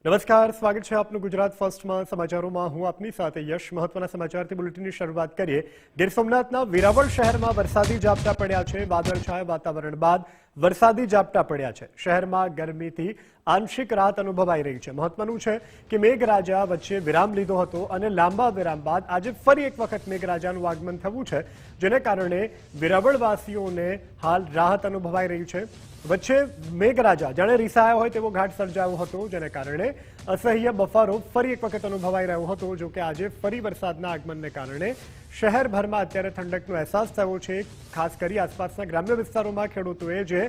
નમસ્કાર, સ્વાગત છે આપનું ગુજરાત ફર્સ્ટમાં સમાચારોમાં। હું આપની સાથે યશ। મહત્વના સમાચારથી બુલેટિનની શરૂઆત કરીએ। ગીર સોમનાથના વેરાવળ શહેરમાં વરસાદી ઝાપટા પડ્યા છે। વાદળછાયા વાતાવરણ બાદ વરસાદી ઝાપટા પડ્યા છે। શહેરમાં ગરમીથી આંશિક રાહત અનુભવાઈ રહી છે। મહત્વનું છે કે મેઘરાજા વચ્ચે વિરામ લીધો હતો અને લાંબા વિરામ બાદ આજે ફરી એક વખત મેઘરાજાનું આગમન થયું છે, જેને કારણે વેરાવળવાસીઓને હાલ રાહત અનુભવાઈ રહી છે। વચ્ચે મેઘરાજા જાણે રીસાયા હોય તેવો ઘાટ સર્જાયો હતો, જેને કારણે અસહ્ય બફારો ફરી એક વખત અનુભવાઈ રહ્યો હતો। જો કે આજે ફરી વરસાદના આગમનને કારણે શહેરભરમાં અત્યારે ઠંડકનો અહેસાસ થયો છે। ખાસ કરી આસપાસના ગ્રામ્ય વિસ્તારોમાં ખેડૂતોએ જે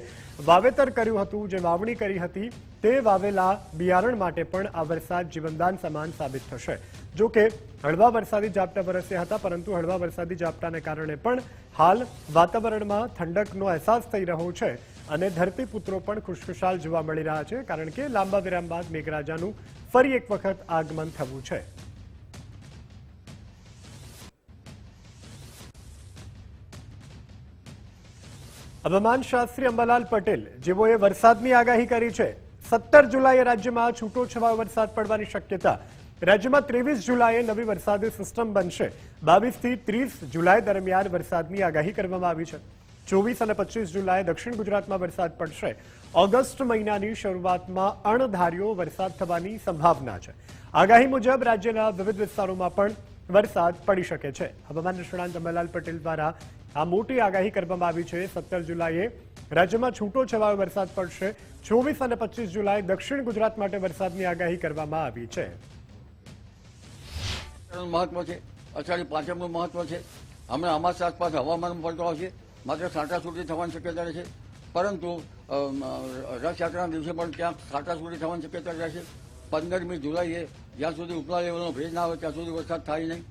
વાવેતર કર્યું હતું, જે વાવણી કરી હતી, તે વાવેલા બિયારણ માટે પણ આ વરસાદ જીવનદાન સમાન સાબિત થશે। જો કે હળવા વરસાદી ઝાપટા વરસ્યા હતા, પરંતુ હળવા વરસાદી ઝાપટાને કારણે પણ હાલ વાતાવરણમાં ઠંડકનો અહેસાસ થઈ રહ્યો છે અને ધરતીપુત્રો પણ ખુશખુશાલ જોવા મળી રહ્યા છે, કારણ કે લાંબા વિરામ બાદ મેઘરાજાનું ફરી એક વખત આગમન થયું છે। હવામાન શાસ્ત્રી અંબાલાલ પટેલ જેઓએ વરસાદની આગાહી કરી છે। 17 જુલાઈએ રાજ્યમાં છૂટોછવાયો વરસાદ પડવાની શક્યતા। રાજ્યમાં 23 જુલાઈએ નવી વરસાદી સિસ્ટમ બનશે। 22 થી 30 જુલાઈ દરમિયાન વરસાદની આગાહી કરવામાં આવી છે। 24 અને 25 જુલાઈએ દક્ષિણ ગુજરાતમાં વરસાદ પડશે। ઓગસ્ટ મહિનાની શરૂઆતમાં અણધાર્યો વરસાદ થવાની સંભાવના છે। આગાહી મુજબ રાજ્યના વિવિધ વિસ્તારોમાં પણ વરસાદ પડી શકે છે। હવામાન નિષ્ણાંત અંબાલાલ પટેલ દ્વારા આ મોટી આગાહી કરવામાં આવી છે। 17 જુલાઈએ રાજ્યમાં છૂટોછવાયો વરસાદ પડશે। 24 અને 25 જુલાઈ દક્ષિણ ગુજરાત માટે વરસાદની આગાહી કરવામાં આવી છે। મહત્વ છે, અષાઢી પાંચમનું મહત્વ છે। હમણાં અમાસ આસપાસ હવામાન પલટો આવશે, માત્ર છાંટાછૂટી થવાની શક્યતા રહેશે, પરંતુ રથયાત્રાના દિવસે પણ ક્યાંક છાંટાછૂટી થવાની શક્યતા રહેશે। 15મી જુલાઈએ જ્યાં સુધી ઉપલા લેવલનો ભેજ ના આવે ત્યાં સુધી વરસાદ થાય નહીં,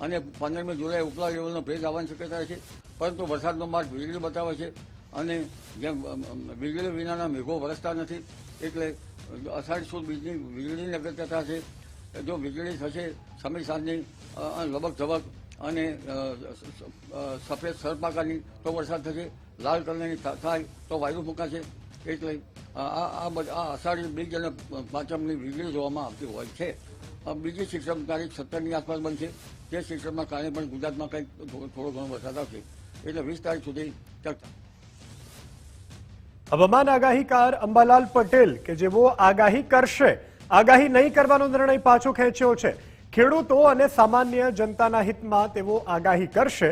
અને 15મી જુલાઈએ ઉપલા લેવલનો ભેજ આવવાની શક્યતા રહેશે, પરંતુ વરસાદનો માર્ગ વીજળી બતાવે છે અને જેમ વીજળી વિનાના મેઘો વરસતા નથી, એટલે અષાઢી સુદ વીજળીની અગત્યતા છે। જો વીજળી થશે સમી સાંજની લબક ઝબક અને સફેદ સરપાકાની તો વરસાદ થશે, લાલ કલરની થાય તો વાયુ ફૂંકાશે, એટલે આ અષાઢી બીજ અને પાંચમની વીજળી જોવામાં આવતી હોય છે। બીજી સિસ્ટમ તારીખ 17ની આસપાસ બનશે। તે સિસ્ટમના કારણે પણ ગુજરાતમાં કંઈક થોડો ઘણો વરસાદ આવશે, એટલે 20 તારીખ સુધી ચર્ચા। હવામાન આગાહીકાર અંબાલાલ પટેલ કે જેઓ આગાહી કરશે, આગાહી નહીં કરવાનો નિર્ણય પાછો ખેંચ્યો છે। ખેડૂતો અને સામાન્ય જનતાના હિતમાં તેઓ આગાહી કરશે।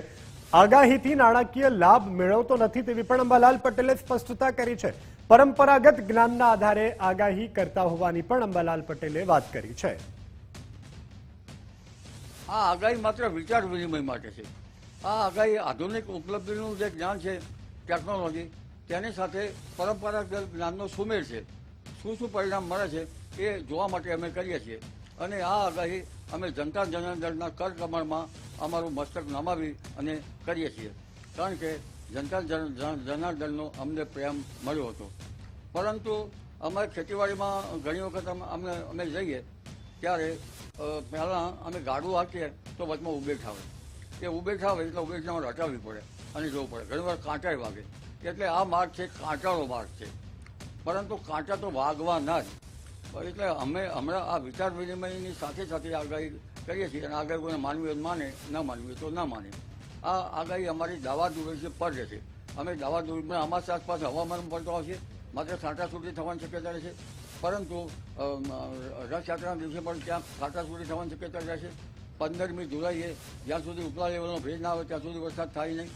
આગાહીથી નાણાકીય લાભ મેળવતો નથી તેવી પણ અંબાલાલ પટેલે સ્પષ્ટતા કરી છે। પરંપરાગત જ્ઞાનના આધારે આગાહી કરતા હોવાની પણ અંબાલાલ પટેલે વાત કરી છે। આ આગાહી માત્ર વિચાર વિનિમય માટે છે। આ આગાહી આધુનિક ઉપલબ્ધિનું જે જ્ઞાન છે, ટેકનોલોજી, તેની સાથે પરંપરાગત જ્ઞાનનો સુમેળ છે। શું પરિણામ મળે છે એ જોવા માટે અમે કરીએ છીએ, અને આ આગાહી અમે જનતા જનાર્દનના કર કમળમાં અમારું મસ્તક નમાવી અને કરીએ છીએ, કારણ કે જનતા જનાર્દનનો અમને પ્રેમ મળ્યો હતો। પરંતુ અમે ખેતીવાડીમાં ઘણી વખત અમે જઈએ ત્યારે પહેલાં અમે ગાડું હાંકીએ તો વચમાં ઉબેઠ આવે, એ ઉબેઠ આવે એટલે ઉબેઠમાં રટાવવી પડે અને જવું પડે, ઘણીવાર કાંટાય વાગે, એટલે આ માર્ગ છે કાંટાળો માર્ગ છે, પરંતુ કાંટા તો વાગવાના જ। એટલે અમે હમણાં આ વિચાર વિનિમયની સાથે સાથે આગાહી કરીએ છીએ, અને આગાહી કોઈને માનવી હોય માને, ન માનવી તો ના માને। આ આગાહી અમારી દાવાદુરી પર રહેશે। અમે દાવાદુરી અમાસ આસપાસ હવામાન પલટો આવશે, માત્ર છાંટાછૂટી થવાની શક્યતા રહેશે, પરંતુ રથયાત્રાના દિવસે પણ ક્યાંક છાંટાછૂટી થવાની શક્યતા રહેશે। 15મી જુલાઈએ જ્યાં સુધી ઉપલા લેવલનો ભેજ ના આવે ત્યાં સુધી વરસાદ થાય નહીં,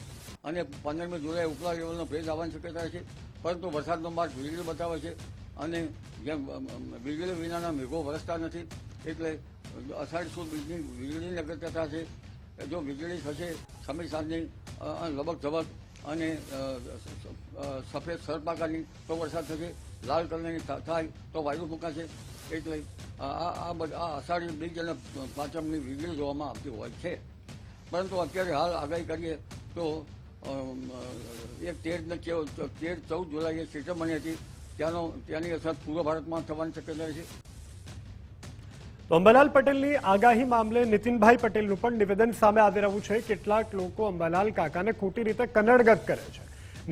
અને 15મી જુલાઈએ ઉપલા લેવલનો ભેજ આવવાની શક્યતા રહેશે, પરંતુ વરસાદનો માર્ગ વીજળી બતાવે છે અને જેમ વીજળી વિનાના મેઘો વરસતા નથી, એટલે અષાઢી સુદ વીજળીની અગત્યતા છે। જો વીજળી થશે સમી સાંજની લબક ઝબક અને સફેદ સરપાકાની તો વરસાદ થશે, લાલ કલરની થાય તો વાયુ ફૂંકાશે, એટલે આ અષાઢી બીજ અને પાંચમની વીજળી જોવામાં આવતી હોય છે। પરંતુ અત્યારે હાલ આગાહી કરીએ તો એક 13-14 જુલાઈએ સિસ્ટમ બની હતી, ત્યાંની અસર પૂર્વ ભારતમાં થવાની શક્યતા છે। તો અંબાલાલ પટેલની આગાહી મામલે નીતિનભાઈ પટેલનું પણ નિવેદન સામે આવી રહ્યું છે। કેટલાક લોકો અંબાલાલ કાકાને ખોટી રીતે કનડગત કરે છે।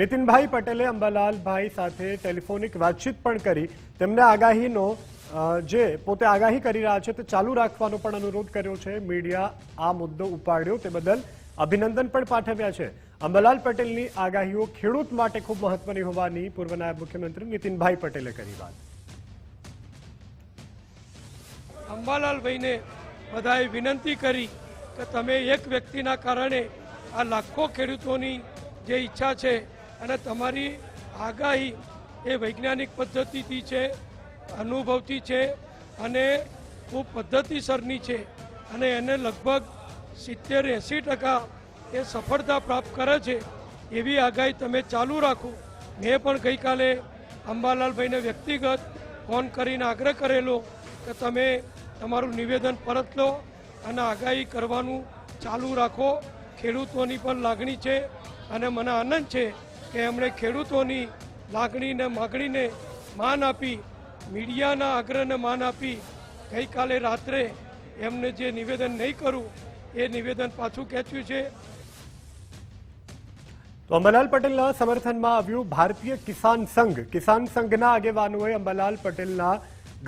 નીતિનભાઈ પટેલે અંબાલાલભાઈ સાથે ટેલિફોનિક વાતચીત પણ કરી તેમને આગાહીનો જે પોતે આગાહી કરી રહ્યા છે તે ચાલુ રાખવાનો પણ અનુરોધ કર્યો છે। મીડિયા આ મુદ્દો ઉપાડ્યો તે બદલ અભિનંદન પણ પાઠવ્યા છે। અંબાલાલ પટેલની આગાહીઓ ખેડૂત માટે ખૂબ મહત્વની હોવાની પૂર્વ નાયબ મુખ્યમંત્રી નીતિનભાઈ પટેલે કરી વાત। અંબાલાલભાઈને બધાએ વિનંતી કરી કે તમે એક વ્યક્તિના કારણે આ લાખો ખેડૂતોની જે ઈચ્છા છે અને તમારી આગાહી એ વૈજ્ઞાનિક પદ્ધતિથી છે, અનુભવથી છે અને ખૂબ પદ્ધતિસરની છે અને એને લગભગ 70-80% એ સફળતા પ્રાપ્ત કરે છે એવી આગાહી તમે ચાલુ રાખો। મેં પણ ગઈકાલે અંબાલાલભાઈને વ્યક્તિગત ફોન કરીને આગ્રહ કરેલો કે તમે તમારું નિવેદન પરત લો અને આગાહી કરવાનું ચાલુ રાખો। ખેડૂતોની પણ લાગણી છે અને મને આનંદ છે કે એમણે ખેડૂતોની લાગણીને માગણીને માન આપી, મીડિયાના આગ્રહને માન આપી ગઈકાલે રાત્રે એમને જે નિવેદન નહીં કરું એ નિવેદન પાછું ખેંચ્યું છે। તો અંબાલાલ પટેલના સમર્થનમાં આવ્યું ભારતીય કિસાન સંઘ। કિસાન સંઘના આગેવાનોએ અંબાલાલ પટેલના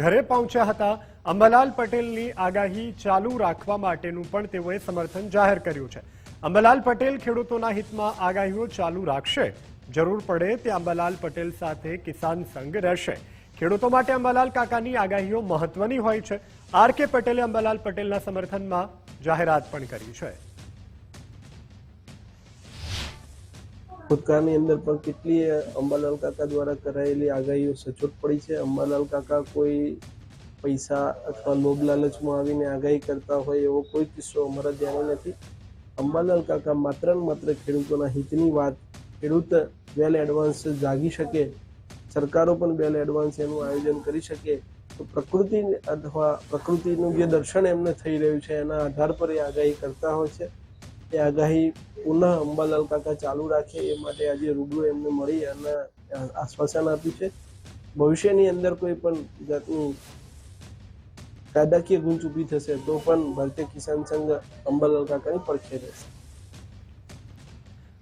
ઘરે પહોંચ્યા હતા। અંબાલાલ પટેલની આગાહી ચાલુ રાખવા માટેનું પણ તેઓએ સમર્થન જાહેર કર્યું છે। અંબાલાલ પટેલ ખેડૂતોના હિતમાં આગાહીઓ ચાલુ રાખશે, જરૂર પડે તે અંબાલાલ પટેલ સાથે કિસાન સંઘ રહેશે। ખેડૂતો માટે અંબાલાલ કાકાની આગાહીઓ મહત્વની હોય છે। આર.કે. પટેલે અંબાલાલ પટેલના સમર્થનમાં જાહેરાત પણ કરી છે। ભૂતકાળની અંદર પણ કેટલી અંબાલાલ કાકા દ્વારા કરાયેલી આગાહીઓ સચોટ પડી છે। અંબાલાલ કાકા કોઈ પૈસા અથવા લોભ લાલચમાં આવીને આગાહી કરતા હોય એવો કોઈ કિસ્સો અમારા ધ્યાને નથી। અંબાલાલ કાકા માત્ર ને માત્ર ખેડૂતોના હિતની વાત, ખેડૂત વેલ એડવાન્સ જાગી શકે, સરકારો પણ વેલ એડવાન્સ એનું આયોજન કરી શકે તો પ્રકૃતિ અથવા પ્રકૃતિનું જે દર્શન એમને થઈ રહ્યું છે એના આધાર પર એ આગાહી કરતા હોય છે। એ આગાહી પુનઃ અંબાલાલ કાકા ચાલુ રાખે એ માટે આજે રૂબરૂ એમને મળી અને આશ્વાસન આપ્યું છે। ભવિષ્યની અંદર કોઈ પણ જાતની કાયદાકીય ગુંચ ઊભી થશે તો પણ ભારતીય કિસાન સંઘ અંબાલાલ કાકાની પડખે રહેશે।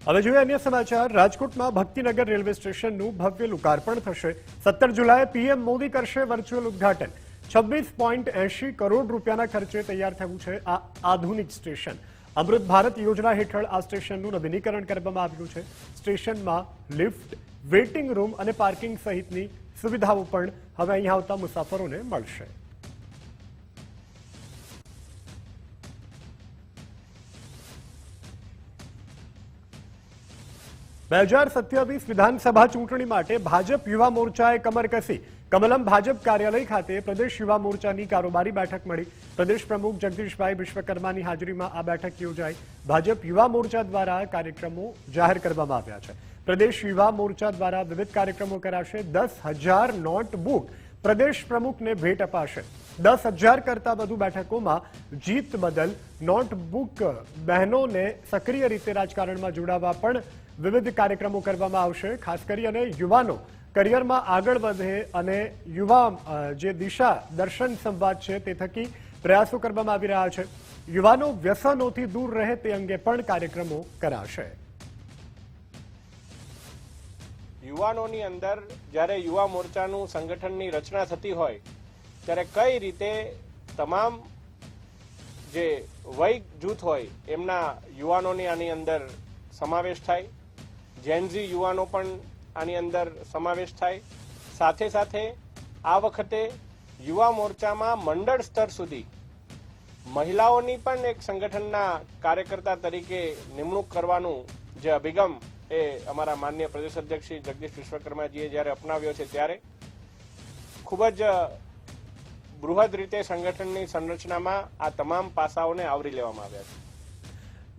હવે જોઈએ અન્ય સમાચાર। રાજકોટમાં ભક્તિનગર રેલવે સ્ટેશનનું ભવ્ય લોકાર્પણ થશે। 17 જુલાઈએ પીએમ મોદી કરશે વર્ચ્યુઅલ ઉદ્ઘાટન। 26.80 કરોડ રૂપિયાના ખર્ચે તૈયાર થયું છે આ આધુનિક સ્ટેશન। અમૃત ભારત યોજના હેઠળ આ સ્ટેશનનું નવીનીકરણ કરવામાં આવ્યું છે। સ્ટેશનમાં લિફ્ટ, વેઇટિંગ રૂમ અને પાર્કિંગ સહિતની સુવિધાઓ પણ હવે અહીં આવતા મુસાફરોને મળશે। ₹2027 વિધાનસભા ચૂંટણી માટે ભાજપ યુવા મોરચાએ કમર કસી। કમલમ ભાજપ કાર્યાલય ખાતે પ્રદેશ યુવા મોરચાની કારોબારી બેઠક મળી। પ્રદેશ પ્રમુખ જગદીશભાઈ વિશ્વકર્માની હાજરીમાં આ બેઠક યોજાઈ। ભાજપ યુવા મોરચા દ્વારા કાર્યક્રમો જાહેર કરવામાં આવ્યા છે। પ્રદેશ યુવા મોરચા દ્વારા વિવિધ કાર્યક્રમો કરાશે। 10,000 નોટબુક પ્રદેશ પ્રમુખને ભેટ અપાશે। 10,000 કરતા વધુ બેઠકોમાં જીત બદલ નોટબુક બહેનોને સક્રિય રીતે રાજકારણમાં જોડાવા પણ વિવિધ કાર્યક્રમો કરવામાં આવશે। ખાસ કરી અને યુવાનો કરિયરમાં આગળ વધે અને યુવા જે દિશા દર્શન સંવાદ છે તે થકી પ્રયાસો કરવામાં આવી રહ્યા છે। યુવાનો વ્યસનોથી દૂર રહે તે અંગે પણ કાર્યક્રમો કરાશે। યુવાનોની અંદર જ્યારે યુવા મોરચાનું સંગઠનની રચના થતી હોય ત્યારે કઈ રીતે તમામ જે વય જૂથ હોય એમના યુવાનોની આની અંદર સમાવેશ થાય, જેનઝી યુવાનો પણ આની અંદર સમાવેશ થાય। સાથે સાથે આ વખતે યુવા મોરચામાં મંડળ સ્તર સુધી મહિલાઓની પણ એક સંગઠનના કાર્યકર્તા તરીકે નિમણૂક કરવાનું જે અભિગમ એ અમારા માનનીય પ્રદેશ અધ્યક્ષ શ્રી જગદીશ વિશ્વકર્માજીએ જ્યારે અપનાવ્યો છે ત્યારે ખૂબ જ બૃહદ રીતે સંગઠનની સંરચનામાં આ તમામ પાસાઓને આવરી લેવામાં આવ્યા છે।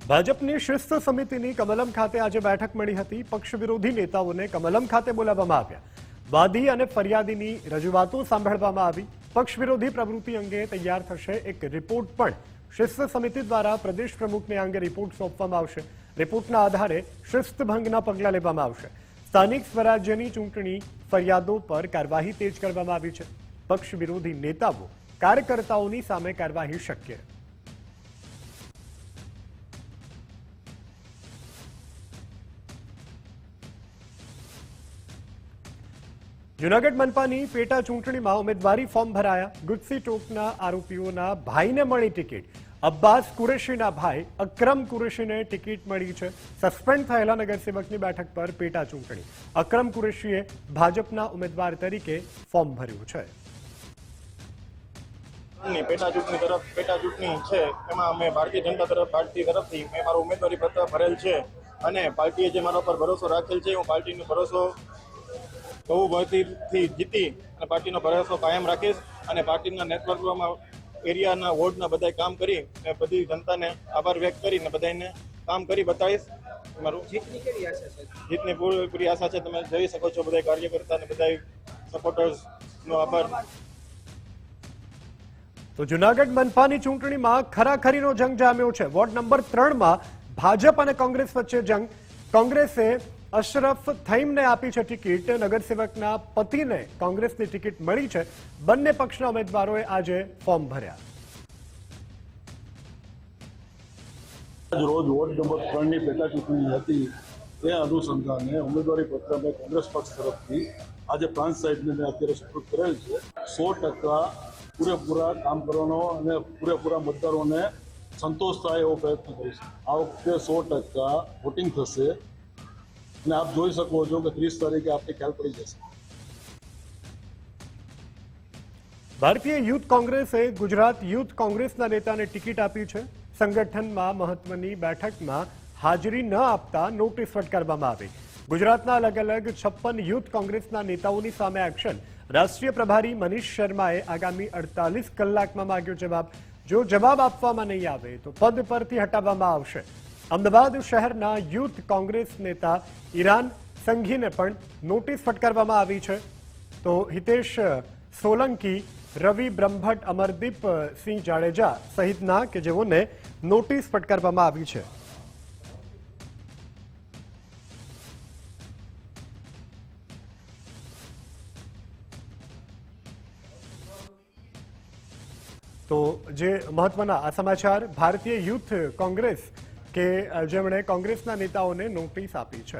ભાજપની શિસ્ત સમિતિની કમલમ ખાતે આજે બેઠક મળી હતી। પક્ષ વિરોધી નેતાઓને કમલમ ખાતે બોલાવવામાં આવ્યા। વાદી અને ફરિયાદીની રજૂઆતો સાંભળવામાં આવી। પક્ષ વિરોધી પ્રવૃત્તિ અંગે તૈયાર થશે એક રિપોર્ટ પણ શિસ્ત સમિતિ દ્વારા પ્રદેશ પ્રમુખને આ અંગે રિપોર્ટ સોંપવામાં આવશે। રિપોર્ટના આધારે શિસ્તભંગના પગલાં લેવામાં આવશે। સ્થાનિક સ્વરાજ્યની ચૂંટણી ફરિયાદો પર કાર્યવાહી તેજ કરવામાં આવી છે। પક્ષ વિરોધી નેતાઓ કાર્યકર્તાઓની સામે કાર્યવાહી શક્ય। જૂનાગઢ મનપાની પેટા ચૂંટણીમાં ઉમેદવારી ફોર્મ ભરાયા. ગુજસી ટોકના આરોપીઓના ભાઈને મળી ટિકિટ. અબ્બાસ કુરેશીના ભાઈ અકરમ કુરેશીને ટિકિટ મળી છે. સસ્પેન્ડ થયેલા નગરસેવકની બેઠક પર પેટા ચૂંટણી. અકરમ કુરેશીએ ભાજપના ઉમેદવાર તરીકે ફોર્મ ભર્યું છે. પેટા ચૂંટણી છે એમાં અમે ભારતીય જનતા પાર્ટી તરફથી મેં મારો ઉમેદવારી પત્ર ભરેલ છે અને પાર્ટીએ જે મારા પર ભરોસો રાખેલ છે હું પાર્ટીનો ભરોસો બહુમતીથી જીતી અને પાર્ટીનો ભરોસો કાયમ રાખીશ અને પાર્ટીના નેતૃત્વમાં એરિયાના વોર્ડના બધા કામ કરી અને બધી જનતાને આભાર વ્યક્ત કરીને બધાને કામ કરી બતાવીશ. મારું જીતની પૂરી આશા છે. તમે જોઈ શકો છો બધા કાર્યકર્તા અને બધા સપોર્ટર્સનો આભાર. તો જૂનાગઢ મનપાની ચૂંટણીમાં ખરાખરીનો જંગ જામ્યો છે. વોર્ડ નંબર 3માં ભાજપ અને કોંગ્રેસ વચ્ચે જંગ. કોંગ્રેસે અશરફ થઈમને આપી છે ટિકિટ. નગરસેવકના પતિને કોંગ્રેસની ટિકિટ મળી છે. બંને પક્ષના ઉમેદવારોએ આજે ફોર્મ ભર્યા. રોજ વોર્ડ નંબર 3ની પેટા ચૂંટણી હતી એ અનુસંધાને ઉમેદવારી પત્ર મેં કોંગ્રેસ પક્ષ તરફથી આજે પ્રાંત સાહેબને મેં અત્યારે સુપરત કરેલ છે. 100% પૂરેપૂરા કામ કરવાનો અને પૂરેપૂરા મતદારોને સંતોષ થાય એવો પ્રયત્ન કરીશું. આ વખતે 100% વોટિંગ થશે અને આપ જોઈ શકો છો કે 30 તારીખે આપને ખ્યાલ પડી જશે. ભારતીય યુથ કોંગ્રેસે ગુજરાત યુથ કોંગ્રેસના નેતાને ટિકિટ આપી છે. સંગઠનમાં મહત્વની બેઠકમાં હાજરી ન આપતા નોટિસ ફટકારવામાં આવી. ગુજરાતના અલગ અલગ 56 યુથ કોંગ્રેસના નેતાઓની સામે એક્શન. રાષ્ટ્રીય પ્રભારી મનીષ શર્માએ આગામી 48 કલાકમાં માંગ્યો જવાબ. જો જવાબ આપવામાં નહીં આવે તો પદ પરથી હટાવવામાં આવશે. અમદાવાદ શહેરના યુથ કોંગ્રેસ નેતા ઈરાન સંઘીને પણ નોટિસ ફટકારવામાં આવી છે. તો હિતેશ સોલંકી, રવિ બ્રહ્મભટ્ટ, અમરદીપ સિંહ જાડેજા સહિતના કે જેઓને નોટિસ ફટકારવામાં આવી છે. તો જે મહત્વના આ સમાચાર, ભારતીય યુથ કોંગ્રેસ કે જેમણે કોંગ્રેસના નેતાઓને નોટિસ આપી છે.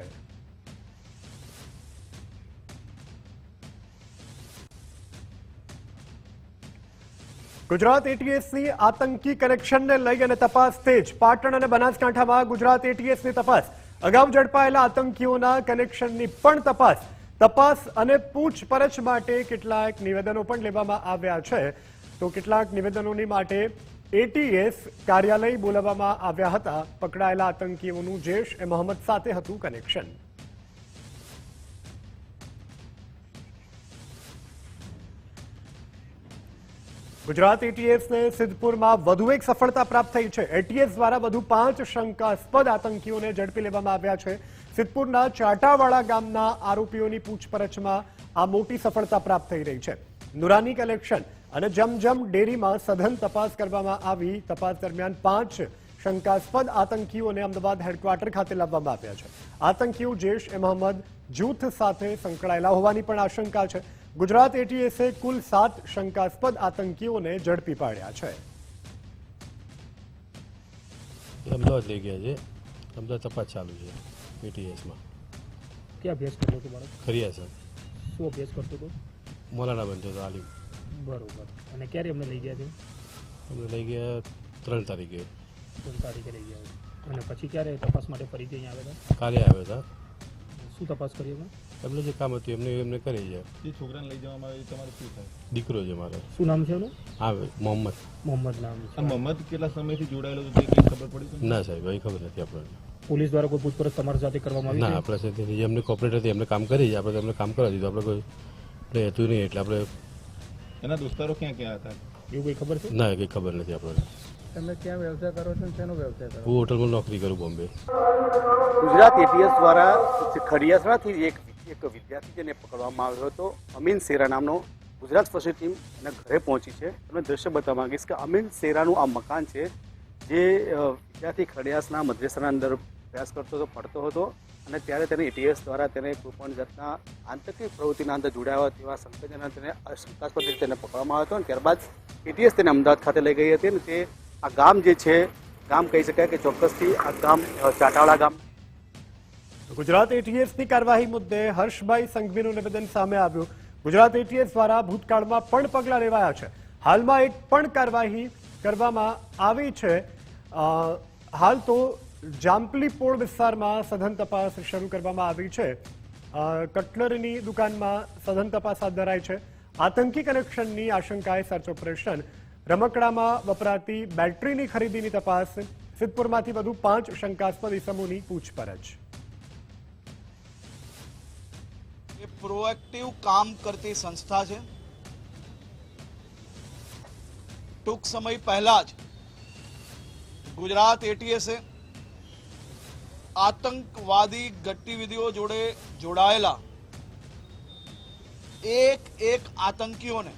ગુજરાત એટીએસની આતંકી કનેક્શનને લઈ અને તપાસ તેજ. પાટણ અને બનાસકાંઠામાં ગુજરાત એટીએસની તપાસ. અગાઉ ઝડપાયેલા આતંકીઓના કનેક્શનની પણ તપાસ અને પૂછપરછ માટે કેટલાક નિવેદનો પણ લેવામાં આવ્યા છે. તો કેટલાક નિવેદનોની માટે એટીએસ કાર્યાલય બોલાવવામાં આવ્યા હતા. પકડાયેલા આતંકીઓનું જૈશ એ મોહમ્મદ સાથે હતું કનેક્શન. ગુજરાત એટીએસને સિદ્ધપુરમાં વધુ એક સફળતા પ્રાપ્ત થઈ છે. એટીએસ દ્વારા વધુ 5 શંકાસ્પદ આતંકીઓને ઝડપી લેવામાં આવ્યા છે. સિદ્ધપુરના ચાટાવાડા ગામના આરોપીઓની પૂછપરછમાં આ મોટી સફળતા પ્રાપ્ત થઈ રહી છે. નુરાની કલેક્શન અને જમજમ ડેરીમાં સઘન તપાસ કરવામાં આવી. તપાસ દરમિયાન 5 શંકાસ્પદ આતંકીઓને અમદાવાદ હેડક્વાર્ટર ખાતે લાવવામાં આવ્યા છે. આતંકીઓ જૈશ એ મોહમ્મદ જૂથ સાથે સંકળાયેલા હોવાની પણ આશંકા છે. ગુજરાત એટીએસે કુલ 7 શંકાસ્પદ આતંકીઓને ઝડપી પાડ્યા છે. અમદાવાદ લઈ ગયા છે. અમદાવાદ તપાસ ચાલુ છે એટીએસમાં. ક્યાં અભ્યાસ કરતો હતો બાળક? ખરિયા સર. શું અભ્યાસ કરતો હતો? મોલાના બનતો હતો આલિમ. બરોબર. અને ક્યારે અમને લઈ ગયા છે? અમને લઈ ગયા 3 તારીખે. 3 તારીખે લઈ ગયા. અને પછી ક્યારે તપાસ માટે ફરીથી અહીંયા આવ્યા હતા? કાલે આવ્યા હતા. શું તપાસ કરી અમે? એમને જે કામ હતું એમને કરી છે. એ છોકરાને લઈ જવામાં આવે તમારે શું થાય? દીકરો છે મારો. શું નામ છે એનું? હા, મોહમ્મદ. મોહમ્મદ નામ છે. મોહમ્મદ કેટલા સમયથી જોડાયેલો છે કંઈ ખબર પડી? ના સાહેબ, એ ખબર નથી આપણને. પોલીસ દ્વારા કોઈ પૂછપરછ તમારી સાથે કરવામાં ના, આવી? આપણા સાથે જેમને કોપરેટ હતી એમને કામ કરી છે. આપણે એમને કામ કરવા દીધું. આપણે કોઈ હતું નહીં એટલે આપણે. એના દોસ્તારો ક્યાં ક્યાં હતા? એવું કોઈ ખબર છે? ના, કંઈ ખબર નથી આપણને. તમે ક્યાં વ્યવસાય કરો છો? શેનો વ્યવસાય કરો? હું હોટલમાં નોકરી કરું બોમ્બે. ગુજરાત એટીએસ દ્વારા ખડિયાસરાથી એક વિદ્યાર્થી જેને પકડવામાં આવ્યો હતો, અમીન શેરા નામનો, ગુજરાત ફર્સ્ટ ટીમ એના ઘરે પહોંચી છે. તમને દ્રશ્ય બતાવવા માંગીશ કે અમીન શેરાનું આ મકાન છે જે વિદ્યાર્થી ખડિયાસના મદ્રેસાના અંદર અભ્યાસ કરતો હતો, ભણતો હતો અને ત્યારે તેને એટીએસ દ્વારા તેને કોઈપણ જાતના આતંકી પ્રવૃત્તિના અંદર જોડાયા તેવા સંકેતોના તેને શંકાસ્પદ રીતે તેને પકડવામાં આવ્યો હતો અને ત્યારબાદ એટીએસ તેને અમદાવાદ ખાતે લઈ ગઈ હતી. અને તે આ ગામ જે છે, ગામ કહી શકાય કે ચોક્કસથી આ ગામ ચાટાવાડા ગામ. ગુજરાત એટીએસની કાર્યવાહી મુદ્દે હર્ષભાઈ સંઘવીનું નિવેદન સામે આવ્યું. ગુજરાત એટીએસ દ્વારા ભૂતકાળમાં પણ પગલાં લેવાયા છે. હાલમાં એક પણ કાર્યવાહી કરવામાં આવી છે. હાલ તો જામપલીપોળ વિસ્તારમાં સઘન તપાસ શરૂ કરવામાં આવી છે. કટલરીની દુકાનમાં સઘન તપાસ હાથ ધરાઈ છે. આતંકી કનેક્શનની આશંકાએ સર્ચ ઓપરેશન, રમકડામાં વપરાતી બેટરીની ખરીદીની તપાસ, સિદ્ધપુરમાંથી વધુ 5 શંકાસ્પદ ઇસમોની પૂછપરછ. પ્રોએક્ટિવ કામ કરતી સંસ્થા છે. ટૂંક સમય પહેલા જ ગુજરાત એટીએસે આતંકવાદી ગતિવિધિઓ જોડે જોડાયેલા એક આતંકીઓને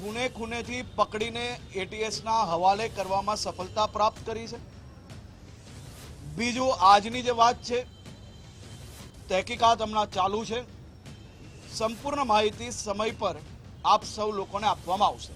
ખૂણેથી પકડીને એટીએસના હવાલે કરવામાં સફળતા પ્રાપ્ત કરી છે. બીજું, આજની જે વાત છે, તહેકીકાત હમણાં ચાલુ છે. સંપૂર્ણ માહિતી સમય પર આપ સૌ લોકોને આપવામાં આવશે.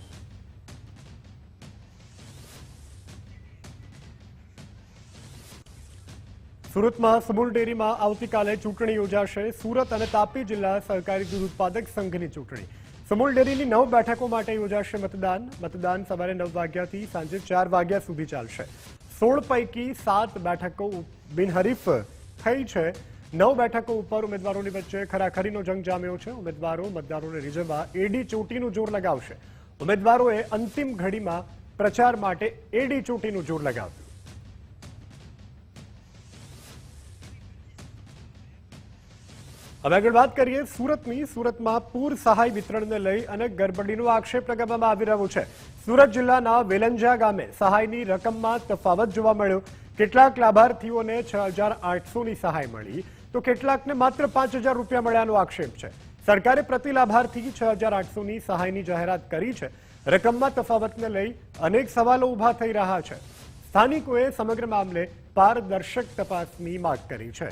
સુરતમાં સમૂલ ડેરીમાં આવતીકાલે ચૂંટણી યોજાશે. સુરત અને તાપી જિલ્લા સહકારી દૂધ ઉત્પાદક સંઘની ચૂંટણી. સમૂલ ડેરીની 9 બેઠકો માટે યોજાશે મતદાન સવારે 9 વાગ્યાથી સાંજે 4 વાગ્યા સુધી ચાલશે. 16 પૈકી 7 બેઠકો બિનહરીફ થઈ છે. 9 બેઠકો ઉપર ઉમેદવારોની વચ્ચે ખરાખરીનો જંગ જામ્યો છે. ઉમેદવારો મતદારોને રીઝવવા એડી ચોટીનું જોર લગાવશે. ઉમેદવારોએ અંતિમ ઘડીમાં પ્રચાર માટે એડી ચોટીનું જોર લગાવ્યું. હવે આગળ વાત કરીએ સુરતની. સુરતમાં પૂર સહાય વિતરણને લઈ અનેક ગરબડીનો આક્ષેપ લગાવવામાં આવી રહ્યો છે. સુરત જિલ્લાના વેલંજા ગામે સહાયની રકમમાં તફાવત જોવા મળ્યો. કેટલાક લાભાર્થીઓને 6,800ની સહાય મળી તો કેટલાકને માત્ર 5,000 રૂપિયા મળ્યાનો આક્ષેપ છે. સરકારે પ્રતિ લાભાર્થી 6,800ની સહાયની જાહેરાત કરી છે. રકમમાં તફાવતને લઈ અનેક સવાલો ઉભા થઈ રહ્યા છે. સ્થાનિકોએ સમગ્ર મામલે પારદર્શક તપાસની માંગ કરી છે.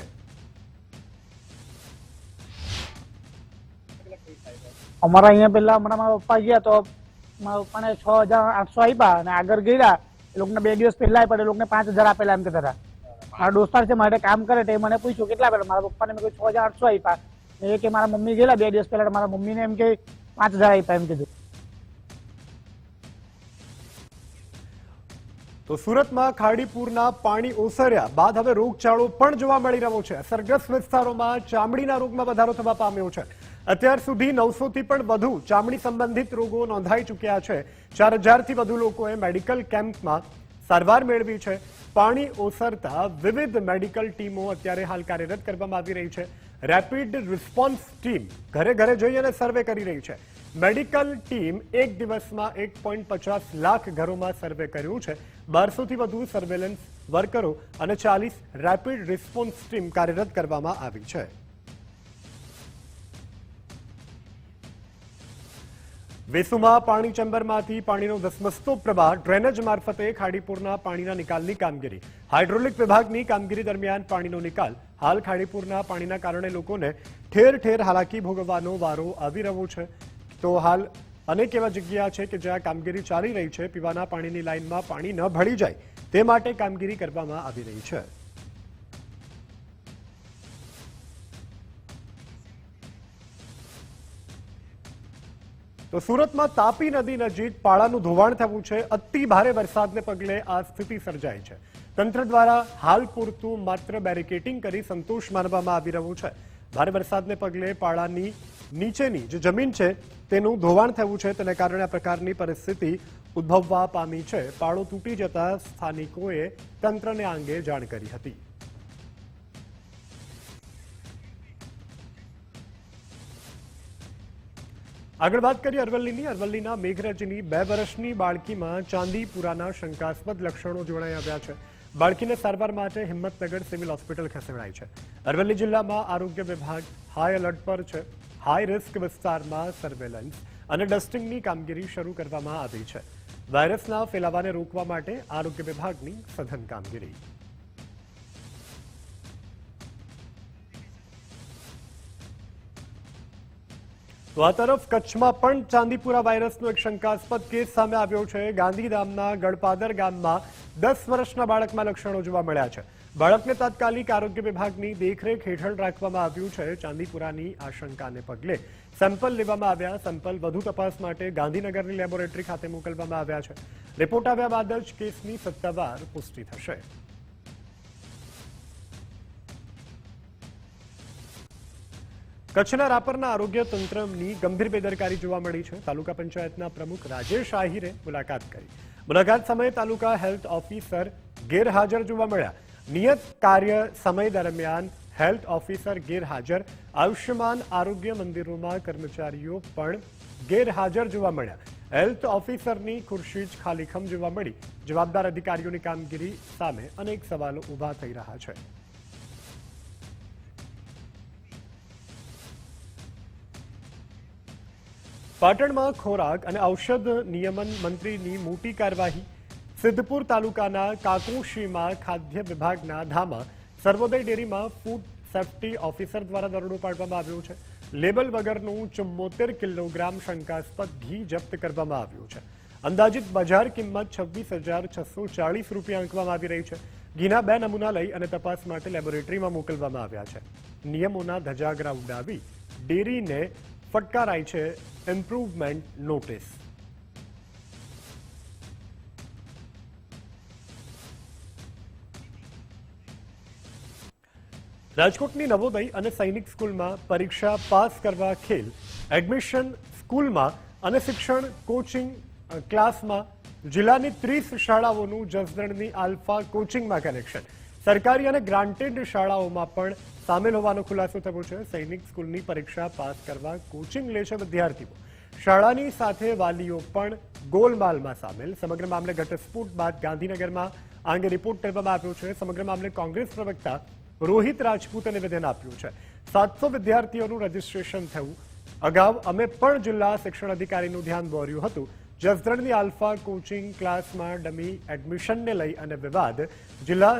અમારા અહીંયા પેલા હમણાં મારા પપ્પા ગયા તો મારા પપ્પાને 6,800 આપ્યા અને આગળ ગયા એ લોકોને 2 દિવસ પહેલા આપ્યા, એ લોકોને 5,000 આપેલા એમ કહેતા હતા. મારા દોસ્તાર છે મારે કામ કરે તે મને પૂછ્યું કેટલા આપેલા, મારા પપ્પાને મેં કહ્યું 6,800 આપ્યા. એ કે મારા મમ્મી ગયેલા 2 દિવસ પહેલા, મારા મમ્મીને એમ કે 5,000 આપ્યા એમ કીધું. તો સુરતમાં ખાડીપુરના પાણી ઓસર્યા બાદ હવે રોગચાળો પણ જોવા મળી રહ્યો છે. અસરગ્રસ્ત વિસ્તારોમાં ચામડીના રોગમાં વધારો થવા પામ્યો છે. અત્યાર સુધી 900થી પણ વધુ ચામડી સંબંધિત રોગો નોંધાઈ ચૂક્યા છે. 4,000થી વધુ લોકોએ મેડિકલ કેમ્પમાં સારવાર મેળવી છે. પાણી ઓસરતા વિવિધ મેડિકલ ટીમો અત્યારે હાલ કાર્યરત કરવામાં આવી રહી છે. રેપિડ રિસ્પોન્સ ટીમ ઘરે ઘરે જઈ અને સર્વે કરી રહી છે. મેડિકલ ટીમ એક દિવસમાં 1.50 લાખ ઘરોમાં સર્વે કર્યું છે. 1200થી વધુ સર્વેલન્સ વર્કરો અને 40 રેપિડ રિસ્પોન્સ ટીમ કાર્યરત કરવામાં આવી છે. વેસુમાં પાણી ચેમ્બરમાંથી પાણીનો ધસમસતો પ્રવાહ, ડ્રેનેજ મારફતે ખાડીપુરના પાણીના નિકાલની કામગીરી. હાઇડ્રોલિક વિભાગની કામગીરી દરમિયાન પાણીનો નિકાલ. હાલ ખાડીપુરના પાણીના કારણે લોકોને ઠેર ઠેર હાલાકી ભોગવવાનો વારો આવી રહ્યો છે. તો હાલ અનેક એવા જગ્યા છે કે જ્યાં કામગીરી ચાલી રહી છે. પીવાના પાણીની લાઇનમાં પાણી ન ભળી જાય તે માટે કામગીરી કરવામાં આવી રહી છે. તો સુરતમાં તાપી નદી નજીક પાળાનું ધોવાણ થયું છે. અતિ ભારે વરસાદને પગલે આ સ્થિતિ સર્જાઈ છે. તંત્ર દ્વારા હાલ પૂરતું માત્ર બેરિકેટિંગ કરી સંતોષ માનવામાં આવી રહ્યો છે. ભારે વરસાદને પગલે પાળાની નીચેની જે જમીન છે તેનું ધોવાણ થયું છે. તેને કારણે આ પ્રકારની પરિસ્થિતિ ઉદ્ભવવા પામી છે. પાળો તૂટી જતા સ્થાનિકોએ તંત્રને આ અંગે જાણ કરી હતી. આગળ વાત કરીએ અરવલ્લીની. અરવલ્લીના મેઘરજની 2 વર્ષની બાળકીમાં ચાંદીપુરાના શંકાસ્પદ લક્ષણો જોડાઈ આવ્યા છે. બાળકીને સારવાર માટે હિંમતનગર સિવિલ હોસ્પિટલ ખસેડાઈ છે. અરવલ્લી જિલ્લામાં આરોગ્ય વિભાગ હાઈ એલર્ટ પર છે. હાઈ રિસ્ક વિસ્તારમાં સર્વેલન્સ અને ડસ્ટિંગની કામગીરી શરૂ કરવામાં આવી છે. વાયરસના ફેલાવાને રોકવા માટે આરોગ્ય વિભાગની સઘન કામગીરી. તો આ તરફ કચ્છમાં પણ ચાંદીપુરા વાયરસનો એક શંકાસ્પદ કેસ સામે આવ્યો છે. ગાંધીધામના ગળપાદર ગામમાં 10 વર્ષના બાળકમાં લક્ષણો જોવા મળ્યા છે. બાળકને તાત્કાલિક આરોગ્ય વિભાગની દેખરેખ હેઠળ રાખવામાં આવ્યું છે. ચાંદીપુરાની આશંકાને પગલે સેમ્પલ લેવામાં આવ્યા. સેમ્પલ વધુ તપાસ માટે ગાંધીનગરની લેબોરેટરી ખાતે મોકલવામાં આવ્યા છે. રિપોર્ટ આવ્યા બાદ જ કેસની સત્તાવાર પુષ્ટિ થશે. કચ્છના રાપરના આરોગ્ય તંત્રની ગંભીર બેદરકારી જોવા મળી છે. તાલુકા પંચાયતના પ્રમુખ રાજેશ આહિરે મુલાકાત કરી. મુલાકાત સમયે તાલુકા હેલ્થ ઓફિસર ગેરહાજર જોવા મળ્યા. નિયત કાર્ય સમય દરમિયાન હેલ્થ ઓફિસર ગેરહાજર. આયુષ્યમાન આરોગ્ય મંદિરોમાં કર્મચારીઓ પણ ગેરહાજર જોવા મળ્યા. હેલ્થ ઓફિસરની ખુરશી જ ખાલીખમ જોવા મળી. જવાબદાર અધિકારીઓની કામગીરી સામે અનેક સવાલો ઉભા થઈ રહ્યા છે. પાટણમાં ખોરાક અને ઔષધ નિયમન મંત્રીની મોટી કાર્યવાહી. સિદ્ધપુર તાલુકાના કાકુશીમાં ખાદ્ય વિભાગના ધામા સર્વોદય ડેરીમાં ફૂડ સેફ્ટી ઓફિસર દ્વારા દરોડો પાડવામાં આવ્યો છે. લેબલ વગરનું 74 કિલોગ્રામ શંકાસ્પદ ઘી જપ્ત કરવામાં આવ્યું છે. અંદાજિત બજાર કિંમત 26,640 રૂપિયા આંકવામાં આવી રહી છે. ઘીના 2 નમૂના લઈ અને તપાસ માટે લેબોરેટરીમાં મોકલવામાં આવ્યા છે. નિયમોના ધજાગરા ઉડાવી ડેરીને ફટકારાઈ છે ઇમ્પ્રુવમેન્ટ નોટિસ. રાજકોટની નવોદય અને સૈનિક સ્કૂલમાં પરીક્ષા પાસ કરવા ખેલ. એડમિશન સ્કૂલમાં અને શિક્ષણ કોચિંગ ક્લાસમાં જિલ્લાની 30 શાળાઓનું જસદણની આલ્ફા કોચિંગમાં કનેક્શન. સરકારી અને ગ્રાન્ટેડ શાળાઓમાં પણ સામેલ હોવાનો ખુલાસો થયો છે. સૈનિક સ્કૂલની પરીક્ષા પાસ કરવા કોચિંગ લે છે વિદ્યાર્થીઓ. શાળાની સાથે વાલીઓ પણ ગોલમાલમાં સામેલ. સમગ્ર મામલે ઘટસ્ફોટ બાદ ગાંધીનગરમાં આ અંગે રિપોર્ટ કરવામાં આવ્યો છે. સમગ્ર મામલે કોંગ્રેસ પ્રવક્તા રોહિત રાજપૂતે નિવેદન આપ્યું છે. 700 વિદ્યાર્થીઓનું રજીસ્ટ્રેશન થયું. અગાઉ અમે પણ જિલ્લા શિક્ષણ અધિકારીનું ધ્યાન દોર્યું હતું. જસદણની આલ્ફા કોચિંગ ક્લાસમાં ડમી એડમિશનને લઈ અને વિવાદ. જિલ્લા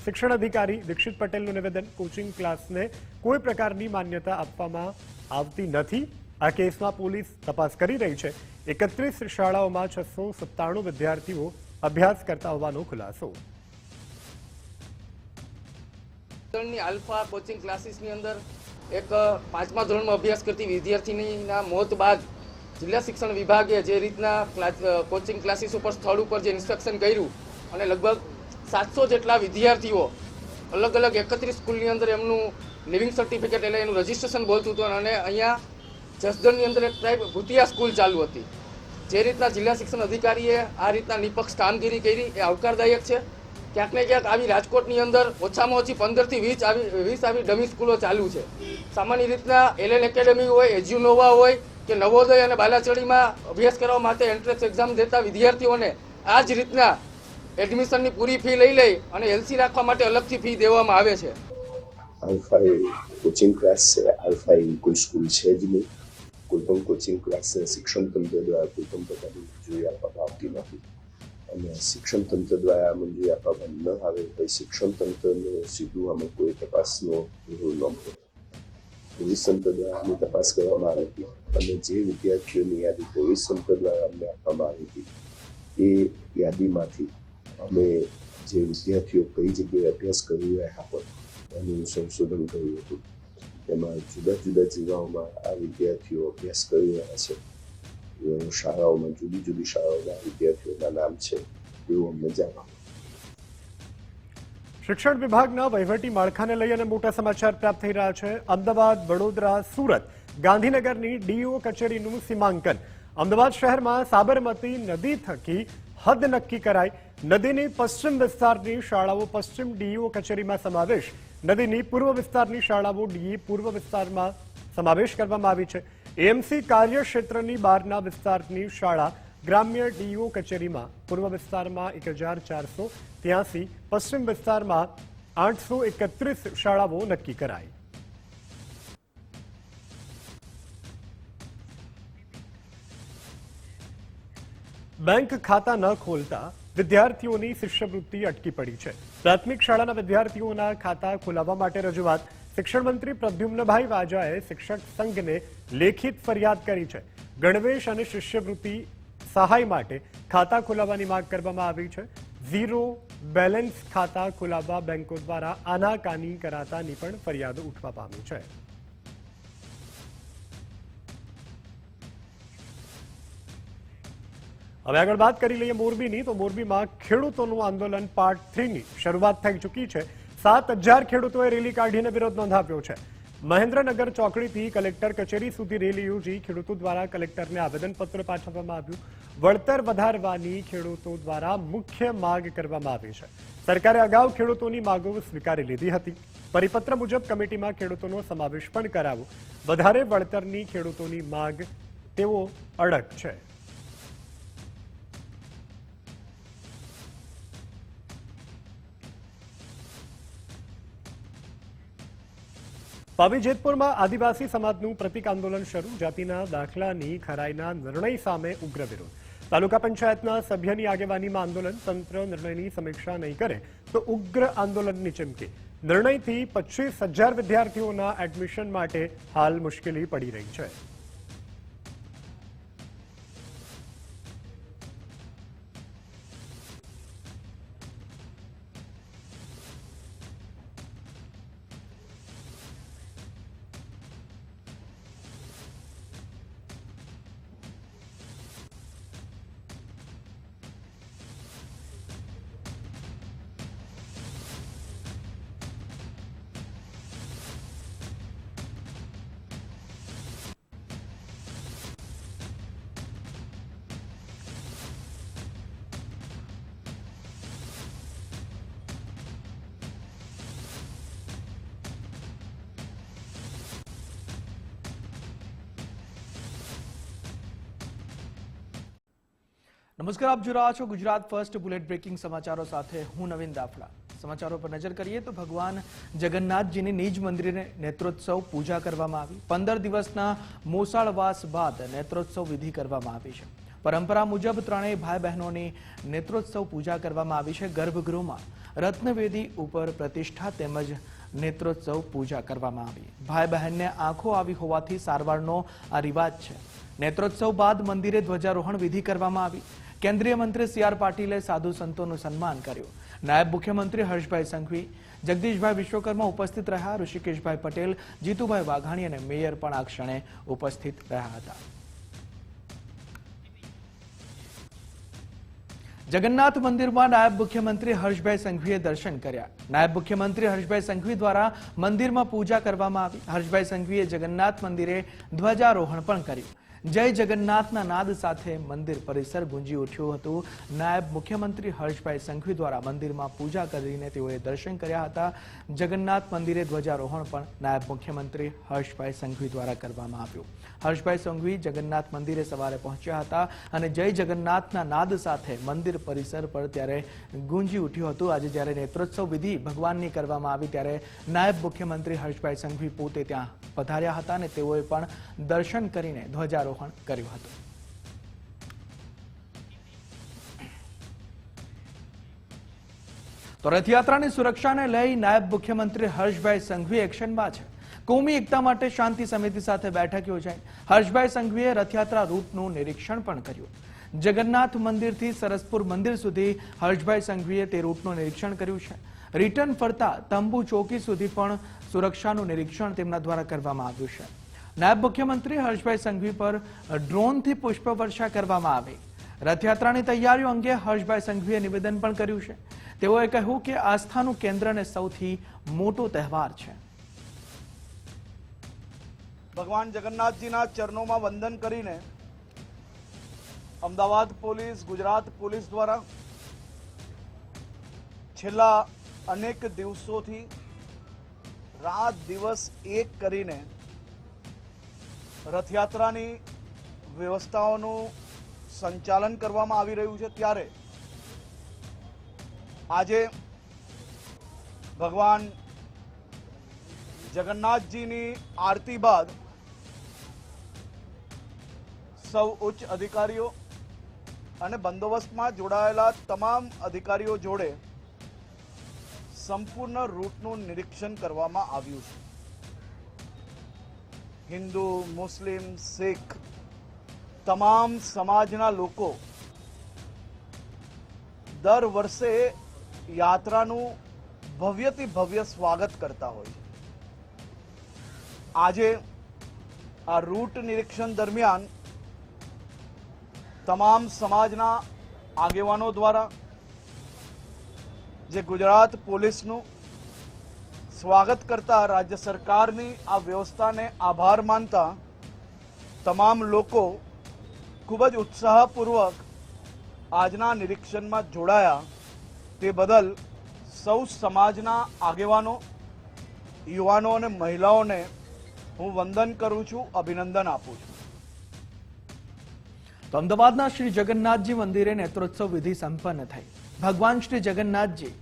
શિક્ષણ અધિકારી દીક્ષિત પટેલનું નિવેદન. કોચિંગ ક્લાસને કોઈ પ્રકારની માન્યતા આપવામાં આવતી નથી. આ કેસમાં પોલીસ તપાસ કરી રહી છે. 31 શાળાઓમાં 697 વિદ્યાર્થીઓ અભ્યાસ કરતા હોવાનો ખુલાસો. આલ્ફા કોચિંગ ક્લાસીસની અંદર એક 5મા ધોરણમાં અભ્યાસ કરતી વિદ્યાર્થીનીના મોત બાદ જિલ્લા શિક્ષણ વિભાગે જે રીતના કોચિંગ ક્લાસીસ ઉપર સ્થળ ઉપર જે ઇન્સ્પેક્શન કર્યું અને લગભગ 700 જેટલા વિદ્યાર્થીઓ અલગ અલગ 31 સ્કૂલની અંદર એમનું લિવિંગ સર્ટિફિકેટ એટલે એનું રજીસ્ટ્રેશન બોલતું હતું. અને અહીંયા જસદણની અંદર એક ટાઈપ ભૂતિયા સ્કૂલ ચાલુ હતી. જે રીતના જિલ્લા શિક્ષણ અધિકારીએ આ રીતના નિષ્પક્ષ કામગીરી કરી એ આવકારદાયક છે. ક્યાંક ને ક્યાંક આવી રાજકોટની અંદર ઓછામાં ઓછી 15 થી 20 આવી ડમી સ્કૂલો ચાલુ છે. સામાન્ય રીતના એલએન એકેડેમી હોય, એજ્યુનોવા હોય કે નવોદય અને બાલાચડીમાં અભ્યાસ કરવા માટે એન્ટ્રન્સ એક્ઝામ દેતા વિદ્યાર્થીઓને આ જ રીતના એડમિશનની પૂરી ફી લઈ અને એલસી રાખવા માટે અલગથી ફી દેવામાં આવે છે. આલ્ફા કોચિંગ ક્લાસ છે. આલ્ફા કોઈ સ્કૂલ છે જ નહીં. કોઈ પણ કોચિંગ ક્લાસ શિક્ષણ તંત્ર દ્વારા કોઈ પણ પ્રકારની મંજૂરી આપવામાં આવતી નથી. અને શિક્ષણ તંત્ર દ્વારા મંજૂરી આપવામાં ન આવે તો શિક્ષણ તંત્રને સીધું આમાં કોઈ તપાસનો રોલ ન મળે. પોલીસ તંત્ર દ્વારા આની તપાસ કરવામાં આવી હતી અને જે વિદ્યાર્થીઓની યાદી પોલીસ તંત્ર દ્વારા અમને આપવામાં આવી હતી એ યાદીમાંથી અમે જે વિદ્યાર્થીઓ કઈ જગ્યાએ અભ્યાસ કરી રહ્યા હોય એનું સંશોધન કર્યું હતું. એમાં જુદા જુદા જિલ્લાઓમાં આ વિદ્યાર્થીઓ અભ્યાસ કરી રહ્યા છે. શાળાઓમાં જુદી જુદી શાળાઓના વિદ્યાર્થીઓના નામ છે એવું અમને જાણવા. શિક્ષણ વિભાગના વહીવટી માળખાને લઈ અને મોટા સમાચાર પ્રાપ્ત થઈ રહ્યા છે. અમદાવાદ, વડોદરા, સુરત, ગાંધીનગરની ડીઓ કચેરીનું સીમાંકન. અમદાવાદ શહેરમાં સાબરમતી નદી થકી હદ નક્કી કરાઈ. નદીની પશ્ચિમ વિસ્તારની શાળાઓ પશ્ચિમ ડીઓ કચેરીમાં સમાવેશ. નદીની પૂર્વ વિસ્તારની શાળાઓ ડીઈ પૂર્વ વિસ્તારમાં સમાવેશ કરવામાં આવી છે. એએમસી કાર્યક્ષેત્રની બહારના વિસ્તારની શાળા ગ્રામ્ય ડીઓ કચેરીમાં પૂર્વ વિસ્તારમાં 1483, પશ્ચિમ વિસ્તારમાં 831 શાળાઓ નક્કી કરાઈ. બેંક ખાતા ન ખોલતા વિદ્યાર્થીઓની શિષ્યવૃત્તિ અટકી પડી છે. પ્રાથમિક શાળાના વિદ્યાર્થીઓના ખાતા ખોલાવવા માટે રજૂઆત. શિક્ષણ મંત્રી પ્રદ્યુમ્નભાઈ વાજાએ શિક્ષક સંઘને લેખિત ફરિયાદ કરી છે. ગણવેશ અને શિષ્યવૃત્તિ સહાય માટે ખાતા ખોલાવવાની માંગ કરવામાં આવી છે. 0 બેલેન્સ ખાતા ખોલાવવા બેંકો દ્વારા આનાકાની કરાતાની પણ ફરિયાદ ઉઠવા પામી છે. હવે આગળ વાત કરી લઈએ મોરબીની. તો મોરબીમાં ખેડૂતોનું આંદોલન પાર્ટ 3ની શરૂઆત થઈ ચૂકી છે. 7,000 ખેડૂતોએ રેલી કાઢીને વિરોધ નોંધાવ્યો છે. મહેન્દ્રનગર ચોકડીથી કલેક્ટર કચેરી સુધી રેલી યોજી ખેડૂતો દ્વારા કલેક્ટરને આવેદનપત્ર પાઠવવામાં આવ્યું. વળતર વધારવાની ખેડૂતો દ્વારા મુખ્ય માંગ કરવામાં આવી છે. સરકારે અગાઉ ખેડૂતોની માંગો સ્વીકારી લીધી હતી. પરિપત્ર મુજબ કમિટીમાં ખેડૂતોનો સમાવેશ પણ કરાવો. વધારે વળતરની ખેડૂતોની માંગ તેઓ અડગ છે. પાવી જેતપુરમાં આદિવાસી સમાજનું પ્રતિક આંદોલન શરૂ. જાતિના દાખલાની ખરાઈના નિર્ણય સામે ઉગ્ર વિરોધ. તાલુકા પંચાયતના સભ્યની આગેવાનીમાં આંદોલન. તંત્ર નિર્ણયની સમીક્ષા નહીં કરે તો ઉગ્ર આંદોલનની ચીમકી. નિર્ણયથી 25,000 વિદ્યાર્થીઓના એડમિશન માટે હાલ મુશ્કેલી પડી રહી છે. નમસ્કાર, આપ જોઈ રહ્યા છો ગુજરાત ફર્સ્ટ બુલેટ બ્રેકિંગ સમાચારો સાથે હું નવીન દાફડા. સમાચારો પર નજર કરીએ તો ભગવાન જગન્નાથજીની નિજ મંદિરે નેત્રોત્સવ પૂજા કરવામાં આવી. 15 દિવસના મોસાળવાસ બાદ નેત્રોત્સવ વિધિ કરવામાં આવી છે. પરંપરા મુજબ ત્રણેય ભાઈ બહેનોની નેત્રોત્સવ પૂજા કરવામાં આવી છે. ગર્ભગૃહમાં રત્નવેદી ઉપર પ્રતિષ્ઠા તેમજ નેત્રોત્સવ પૂજા કરવામાં આવી. ભાઈ બહેનને આંખો આવી હોવાથી સારવારનો આ રિવાજ છે. નેત્રોત્સવ બાદ મંદિરે ધ્વજારોહણ વિધિ કરવામાં આવી. કેન્દ્રીય મંત્રી સી.આર. પાટીલે સાધુ સંતોનું સન્માન કર્યું. નાયબ મુખ્યમંત્રી હર્ષભાઈ સંઘવી, જગદીશભાઈ વિશ્વકર્મા ઉપસ્થિત રહ્યા. ઋષિકેશભાઈ પટેલ, જીતુભાઈ વાઘાણી અને મેયર પણ આ ક્ષણે ઉપસ્થિત રહ્યા હતા. જગન્નાથ મંદિરમાં નાયબ મુખ્યમંત્રી હર્ષભાઈ સંઘવીએ દર્શન કર્યા. નાયબ મુખ્યમંત્રી હર્ષભાઈ સંઘવી દ્વારા મંદિરમાં પૂજા કરવામાં આવી. હર્ષભાઈ સંઘવીએ જગન્નાથ મંદિરે ધ્વજારોહણ પણ કર્યું. જય જગન્નાથના નાદ સાથે મંદિર પરિસર ગુંજી ઉઠ્યું હતું. નાયબ મુખ્યમંત્રી હર્ષભાઈ સંઘવી દ્વારા મંદિરમાં પૂજા કરીને તેઓએ દર્શન કર્યા હતા. જગન્નાથ મંદિરે ધ્વજારોહણ પણ નાયબ મુખ્યમંત્રી હર્ષભાઈ સંઘવી દ્વારા કરવામાં આવ્યું. હર્ષભાઈ સંઘવી જગન્નાથ મંદિરે સવારે પહોંચ્યા હતા અને જય જગન્નાથના નાદ સાથે મંદિર પરિસર પર ત્યારે ગુંજી ઉઠ્યું હતું. આજે જ્યારે નેત્રોત્સવ વિધિ ભગવાનની કરવામાં આવી ત્યારે નાયબ મુખ્યમંત્રી હર્ષભાઈ સંઘવી પોતે ત્યાં પધાર્યા હતા અને તેઓએ પણ દર્શન કરીને ધ્વજારોહણ કર્યું હતું. તો રથયાત્રાની સુરક્ષાને લઈ નાયબ મુખ્યમંત્રી હર્ષભાઈ સંઘવી એક્શનમાં છે. કોમી એકતા માટે શાંતિ સમિતિ સાથે બેઠક યોજાઈ. હર્ષભાઈ સંઘવીએ રથયાત્રા રૂટનું નિરીક્ષણ પણ કર્યું. જગન્નાથ મંદિરથી સરસપુર મંદિર સુધી હર્ષભાઈ સંઘવીએ તે રૂટનું નિરીક્ષણ કર્યું છે. રિટર્ન ફરતા તંબુ ચોકી સુધી પણ સુરક્ષાનું નિરીક્ષણ તેમના દ્વારા કરવામાં આવ્યું છે. નાયબ મુખ્યમંત્રી હર્ષભાઈ સંઘવી પર ડ્રોનથી પુષ્પવર્ષા કરવામાં આવી. રથયાત્રાની તૈયારીઓ અંગે હર્ષભાઈ સંઘવીએ નિવેદન પણ કર્યું છે. તેઓએ કહ્યું કે આસ્થાનું કેન્દ્ર અને સૌથી મોટો તહેવાર છે. ભગવાન જગન્નાથજીના ચરણોમાં વંદન કરીને અમદાવાદ પોલીસ, ગુજરાત પોલીસ દ્વારા છેલ્લા અનેક દિવસોથી રાત દિવસ એક કરીને રથયાત્રાની વ્યવસ્થાઓનું સંચાલન કરવામાં આવી રહ્યું છે. ત્યારે આજે ભગવાન જગન્નાથજીની આરતી બાદ સૌ ઉચ્ચ અધિકારીઓ અને બંદોબસ્તમાં જોડાયેલા તમામ અધિકારીઓ જોડે સંપૂર્ણ રૂટનું નિરીક્ષણ કરવામાં આવ્યું છે. હિન્દુ, મુસ્લિમ, શીખ તમામ સમાજના લોકો દર વર્ષે યાત્રાનું ભવ્યથી ભવ્ય સ્વાગત કરતા હોય છે. આજે આ રૂટ નિરીક્ષણ દરમિયાન તમામ સમાજના આગેવાનો દ્વારા જે ગુજરાત પોલીસનું સ્વાગત કરતા રાજ્ય સરકારની આ વ્યવસ્થાને આભાર માનતા તમામ લોકો ખૂબ જ ઉત્સાહપૂર્વક આજના નિરીક્ષણમાં જોડાયા. તે બદલ સૌ સમાજના આગેવાનો, યુવાનો અને મહિલાઓને હું વંદન કરું છું, અભિનંદન આપું છું. તો અમદાવાદના શ્રી જગન્નાથજી મંદિરે નેત્રોત્સવ વિધિ સંપન્ન થઈ. ભગવાન શ્રી જગન્નાથજી,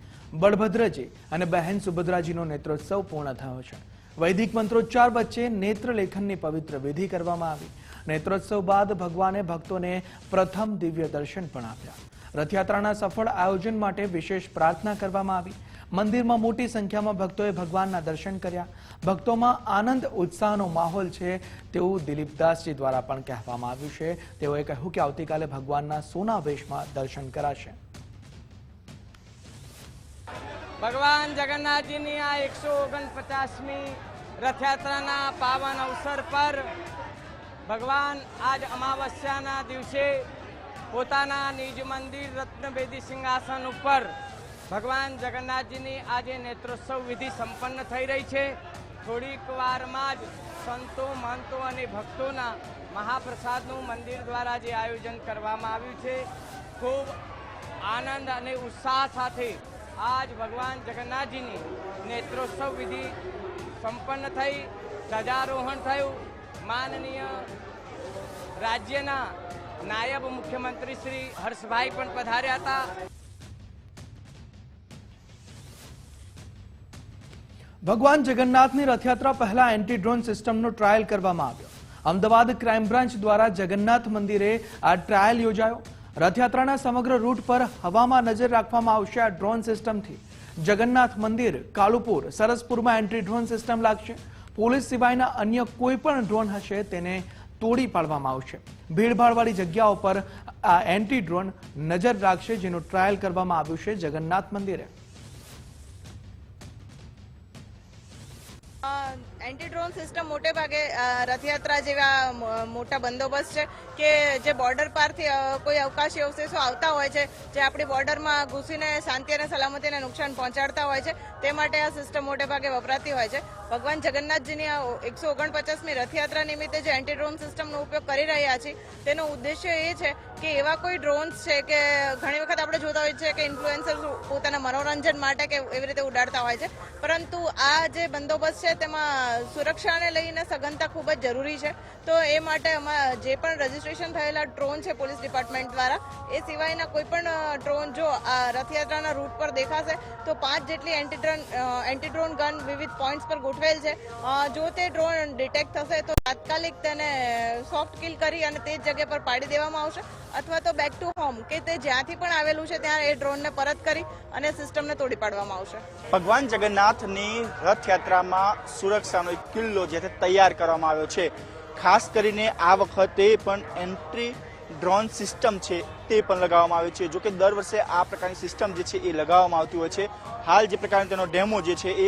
બળભદ્રજી અને બહેન સુભદ્રાજીનો નેત્રોત્સવ પૂર્ણ થયો છે. વૈદિક મંત્રોચ્ચાર વચ્ચે નેત્રલેખનની પવિત્ર વિધિ કરવામાં આવી. નેત્રોત્સવ બાદ ભગવાને ભક્તોને પ્રથમ દિવ્ય દર્શન પણ આપ્યા. રથયાત્રાના સફળ આયોજન માટે વિશેષ પ્રાર્થના કરવામાં આવી. મંદિરમાં મોટી સંખ્યામાં ભક્તોએ ભગવાનના દર્શન કર્યા. ભક્તોમાં આનંદ ઉત્સાહનો માહોલ છે તેવું દિલીપદાસજી દ્વારા પણ કહેવામાં આવ્યું છે. તેઓએ કહ્યું કે આવતીકાલે ભગવાનના સોના વેશમાં દર્શન કરાશે. ભગવાન જગન્નાથજીની આ 149મી રથયાત્રાના પાવન અવસર પર ભગવાન આજ અમાવસ્યાના દિવસે પોતાના નિજ મંદિર રત્નવેદી સિંહાસન ઉપર ભગવાન જગન્નાથજીની આજે નેત્રોત્સવ વિધિ સંપન્ન થઈ રહી છે. થોડીક વારમાં જ સંતો, મહંતો અને ભક્તોના મહાપ્રસાદનું મંદિર દ્વારા જે આયોજન કરવામાં આવ્યું છે, ખૂબ આનંદ અને ઉત્સાહ સાથે આજ ભગવાન જગન્નાથજીની નેત્રોત્સવ વિધિ સંપન્ન થઈ. ધ્વજારોહણ થયું. માનનીય રાજ્યના નાયબ મુખ્યમંત્રી શ્રી હર્ષભાઈ પણ પધાર્યા હતા. ભગવાન જગન્નાથની રથયાત્રા પહેલા એન્ટી ડ્રોન સિસ્ટમનો ટ્રાયલ કરવામાં આવ્યો. અમદાવાદ ક્રાઇમ બ્રાન્ચ દ્વારા જગન્નાથ મંદિરે આ ટ્રાયલ યોજાયો. રથયાત્રાના સમગ્ર રૂટ પર હવામાં નજર રાખવામાં આવશે. આ ડ્રોન સિસ્ટમથી જગન્નાથ મંદિર, કાલુપુર, સરસપુરમાં એન્ટી ડ્રોન સિસ્ટમ લાગશે. પોલીસ સિવાયના અન્ય કોઈ પણ ડ્રોન હશે તેને તોડી પાડવામાં આવશે. ભીડભાડવાળી જગ્યાઓ પર આ એન્ટી ડ્રોન નજર રાખશે, જેનું ટ્રાયલ કરવામાં આવ્યું છે જગન્નાથ મંદિરે. એન્ટી ડ્રોન સિસ્ટમ મોટે ભાગે રથયાત્રા જેવા મોટા બંદોબસ્ત છે કે જે બોર્ડર પારથી કોઈ અવકાશી અવશેષો આવતા હોય છે, જે આપણી બોર્ડરમાં ઘૂસીને શાંતિ અને સલામતીને નુકસાન પહોંચાડતા હોય છે, તે માટે આ સિસ્ટમ મોટે ભાગે વપરાતી હોય છે. ભગવાન જગન્નાથજીની આ 149મી રથયાત્રા નિમિત્તે જે એન્ટી ડ્રોન સિસ્ટમનો ઉપયોગ કરી રહ્યા છીએ, તેનો ઉદ્દેશ્ય એ છે કે એવા કોઈ ડ્રોન્સ છે કે ઘણી વખત આપણે જોતા હોઈએ છીએ કે ઇન્ફ્લુએન્સર પોતાના મનોરંજન માટે કે એવી રીતે ઉડાડતા હોય છે, પરંતુ આ જે બંદોબસ્ત છે તેમાં સુરક્ષાને લઈને સઘનતા ખૂબ જ જરૂરી છે. તો એ માટે જે પણ રજીસ્ટ્રેશન થયેલા ડ્રોન છે પોલીસ ડિપાર્ટમેન્ટ દ્વારા, એ સિવાયના કોઈ પણ ડ્રોન જો આ રથયાત્રાના રૂટ પર દેખાશે તો 5 જેટલી એન્ટી ડ્રોન ગન વિવિધ પોઈન્ટ્સ પર ગોઠવેલ છે. જો તે ડ્રોન ડિટેક્ટ થશે તો તાત્કાલિક તેને સોફ્ટ કિલ કરી અને તે જ જગ્યા પર પાડી દેવામાં આવશે, અથવા તો બેક ટુ હોમ કે તે જ્યાંથી પણ આવેલું છે ત્યાં એ ડ્રોનને પરત કરી અને સિસ્ટમને તોડી પાડવામાં આવશે. ભગવાન જગન્નાથની રથયાત્રામાં સુરક્ષાનો એક કિલ્લો જે તૈયાર કરવામાં આવ્યો છે. ખાસ કરીને આ વખતે પણ એન્ટ્રી ડ્રોન સિસ્ટમ છે તે પણ લગાવવામાં આવે છે. જોકે દર વર્ષે આ પ્રકારની સિસ્ટમ જે છે એ લગાવવામાં આવતી હોય છે. હાલ જે પ્રકારનો તેનો ડેમો જે છે એ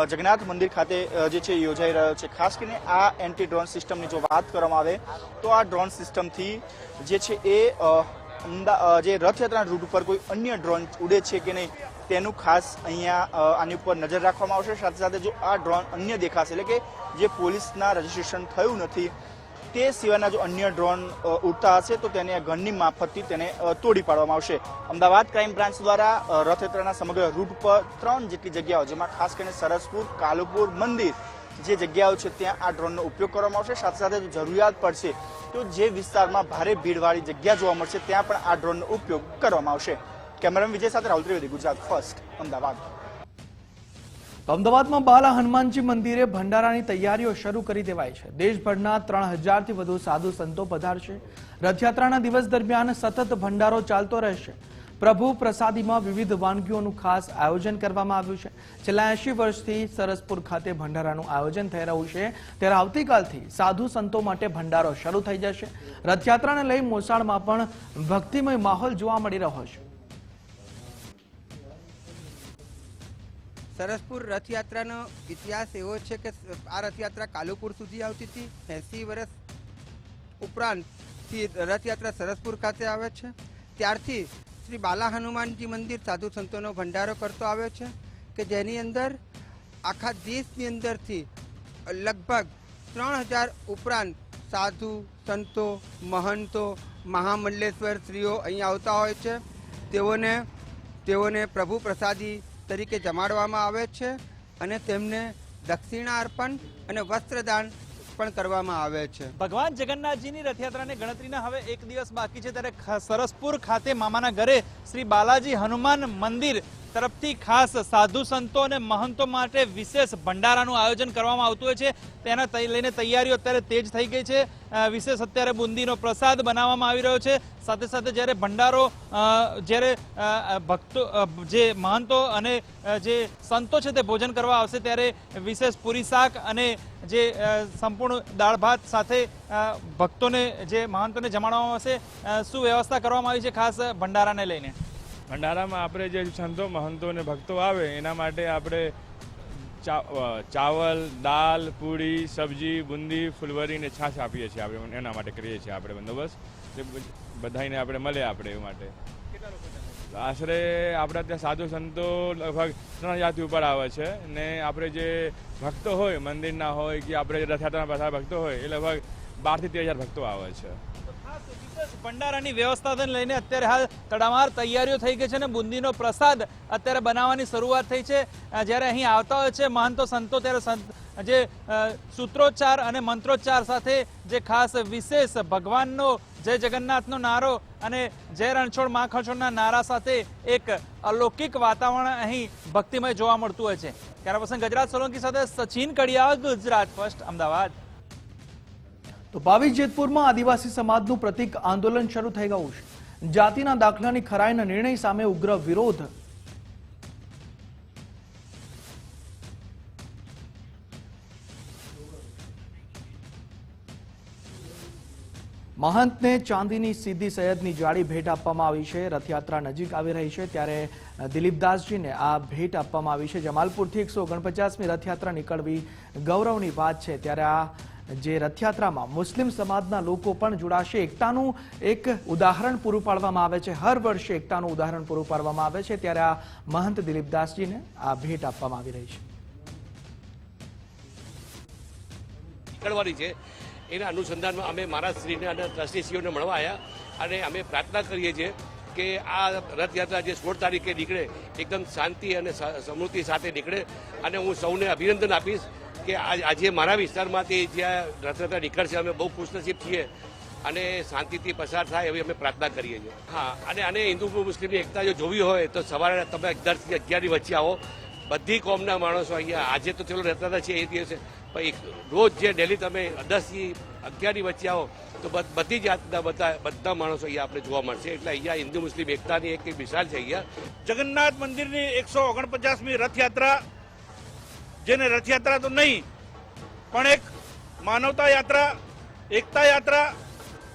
જગન્નાથ મંદિર ખાતે જે છે યોજાઈ રહ્યો છે. ખાસ કરીને આ એન્ટી ડ્રોન સિસ્ટમની જો વાત કરવામાં આવે તો આ ડ્રોન સિસ્ટમથી જે છે એ જે રથયાત્રાના રૂટ ઉપર કોઈ અન્ય ડ્રોન ઉડે છે કે નહીં તેનું ખાસ અહીંયા આની ઉપર નજર રાખવામાં આવશે. સાથે સાથે જો આ ડ્રોન અન્ય દેખાશે, એટલે કે જે પોલીસના રજીસ્ટ્રેશન થયું નથી તે સિવાયના જો અન્ય ડ્રોન ઉડતા હશે તો તેને ગનની મારફતથી તેને તોડી પાડવામાં આવશે. અમદાવાદ ક્રાઇમ બ્રાન્ચ દ્વારા રથયાત્રાના સમગ્ર રૂટ પર 3 જેટલી જગ્યાઓ, જેમાં ખાસ કરીને સરસપુર, કાલુપુર, મંદિર જે જગ્યાઓ છે ત્યાં આ ડ્રોનનો ઉપયોગ કરવામાં આવશે. સાથે સાથે જો જરૂરિયાત પડશે તો જે વિસ્તારમાં ભારે ભીડવાળી જગ્યા જોવા મળશે ત્યાં પણ આ ડ્રોનનો ઉપયોગ કરવામાં આવશે. કેમેરામેન વિજય સાથે રાહુલ ત્રિવેદી, ગુજરાત ફર્સ્ટ, અમદાવાદ. અમદાવાદમાં બાલા હનુમાનજી મંદિરે ભંડારાની તૈયારીઓ શરૂ કરી દેવાઈ છે. દેશભરના 3000થી વધુ સાધુ સંતો પધારશે. રથયાત્રાના દિવસ દરમિયાન સતત ભંડારો ચાલતો રહેશે. પ્રભુ પ્રસાદીમાં વિવિધ વાનગીઓનું ખાસ આયોજન કરવામાં આવ્યું છે. છેલ્લા 80 વર્ષથી સરસપુર ખાતે ભંડારાનું આયોજન થઈ રહ્યું છે, ત્યારે આવતીકાલથી સાધુ સંતો માટે ભંડારો શરૂ થઈ જશે. રથયાત્રાને લઈ મોસાળમાં પણ ભક્તિમય માહોલ જોવા મળી રહ્યો છે. સરસપુર રથયાત્રાનો ઇતિહાસ એવો છે કે આ રથયાત્રા કાલુપુર સુધી આવતી હતી. 80 વર્ષ ઉપરાંતથી રથયાત્રા સરસપુર ખાતે આવે છે. ત્યારથી શ્રી બાલા હનુમાનજી મંદિર સાધુ સંતોનો ભંડારો કરતો આવ્યો છે કે જેની અંદર આખા દેશની અંદરથી લગભગ 3000 ઉપરાંત સાધુ સંતો મહંતો મહામંડલેશ્વર શ્રીઓ અહીં આવતા હોય છે. તેઓને પ્રભુ પ્રસાદી તરીકે જમાડવામાં આવે છે અને તેમને દક્ષિણા અર્પણ અને વસ્ત્રદાન પણ કરવામાં આવે છે. ભગવાન જગન્નાથજીની રથયાત્રાને ગણતરીના હવે 1 દિવસ બાકી છે ત્યારે સરસપુર ખાતે મામાના ઘરે શ્રી બાલાજી હનુમાન મંદિર તરફથી ખાસ સાધુ સંતો અને મહંતો માટે વિશેષ ભંડારાનું આયોજન કરવામાં આવતું હોય છે. તેના લઈને તૈયારીઓ અત્યારે તેજ થઈ ગઈ છે. વિશેષ અત્યારે બુંદીનો પ્રસાદ બનાવવામાં આવી રહ્યો છે. સાથે સાથે જ્યારે ભંડારો જ્યારે ભક્તો જે મહંતો અને જે સંતો છે તે ભોજન કરવા આવશે ત્યારે વિશેષ પૂરી શાક અને જે સંપૂર્ણ દાળ ભાત સાથે ભક્તોને જે મહંતોને જમાડવામાં આવશે. શું વ્યવસ્થા કરવામાં આવી છે ખાસ ભંડારાને લઈને? ભંડારામાં આપણે જે સંતો મહંતો અને ભક્તો આવે એના માટે આપણે ચાવલ, દાલ, પૂરી, સબ્જી, બુંદી, ફુલવરી ને છાશ આપીએ છીએ. આપણે એના માટે કરીએ છીએ આપણે બંદોબસ્ત. બધાને આપણે મળે આપણે એ માટે. આશરે આપણા ત્યાં સાધુ સંતો લગભગ 3000 ઉપર આવે છે ને આપણે જે ભક્તો હોય મંદિરના હોય કે આપણે રથયાત્રાના બધા ભક્તો હોય એ લગભગ 12 થી 13,000 ભક્તો આવે છે. ભંડારાની વ્યવસ્થાને લઈને અત્યારે હાલ તડામાર તૈયારીઓ થઈ ગઈ છે અને બુંદીનો પ્રસાદ અત્યારે બનાવવાની શરૂઆત થઈ છે. જ્યારે અહીં આવતા હોય છે મહંતો સંતો ત્યારે જે સૂત્રોચ્ચાર અને મંત્રોચ્ચાર સાથે જે ખાસ વિશેષ ભગવાનનો જય જગન્નાથનો નારો અને જય રણછોડ મા ખણછોડના નારા સાથે એક અલૌકિક વાતાવરણ અહીં ભક્તિમય જોવા મળતું હોય છે. કેમેરા પર્સન ગજરાજ સોલંકી સાથે સચિન કડિયા, ગુજરાત ફર્સ્ટ, અમદાવાદ. તો ભાવી જેતપુરમાં આદિવાસી સમાજનું પ્રતિક આંદોલન શરૂ થઈ ગયું છે. જાતિના દાખલાની ખરાઈના નિર્ણય સામે ઉગ્ર વિરોધ. મહંતને ચાંદીની સીધી સૈયદની જાળી ભેટ આપવામાં આવી છે. રથયાત્રા નજીક આવી રહી છે ત્યારે દિલીપદાસજીને આ ભેટ આપવામાં આવી છે. જમાલપુરથી 149મી રથયાત્રા નીકળવી ગૌરવની વાત છે. ત્યારે આ જે રથયાત્રામાં મુસ્લિમ સમાજના લોકો પણ જોડાશે. એકતાનું એક ઉદાહરણ પૂરું પાડવામાં આવે છે. હર વર્ષે એકતાનું ઉદાહરણ પૂરું પાડવામાં આવે છે. ત્યારે આ મહંત દિલીપદાસજીને આ ભેટ આપવામાં આવી રહી છે. નીકળવાની છે એના અનુસંધાનમાં અમે મહારાજશ્રીને અને ટ્રસ્ટીશ્રીઓને મળવા આવ્યા અને અમે પ્રાર્થના કરીએ છીએ કે આ રથયાત્રા જે 16 તારીખે નીકળે એકદમ શાંતિ અને સમૃદ્ધિ સાથે નીકળે. અને હું સૌને અભિનંદન આપીશ કે આજે મારા વિસ્તારમાંથી જ્યાં રથયાત્રા નીકળશે અમે બહુ ખુશનસીબ છીએ અને શાંતિથી પસાર થાય એવી અમે પ્રાર્થના કરીએ છીએ. હા, અને આને હિન્દુ મુસ્લિમની એકતા જો જોવી હોય તો સવારે તમે 11 થી 11ની વચ્ચે આવો. બધી કોમના માણસો અહીંયા આજે તો ચલો રથયાત્રા છે એ દિવસે રોજ જે ડેલી તમે 10 થી 11ની વચ્ચે આવો તો બધી જાતના બધા માણસો અહીંયા આપણે જોવા મળશે. એટલે અહીંયા હિન્દુ મુસ્લિમ એકતાની એક મિસાલ છે. અહીંયા જગન્નાથ મંદિરની 149મી રથયાત્રા, જેને રથયાત્રા તો નહીં પણ એક માનવતા યાત્રા, એકતા યાત્રા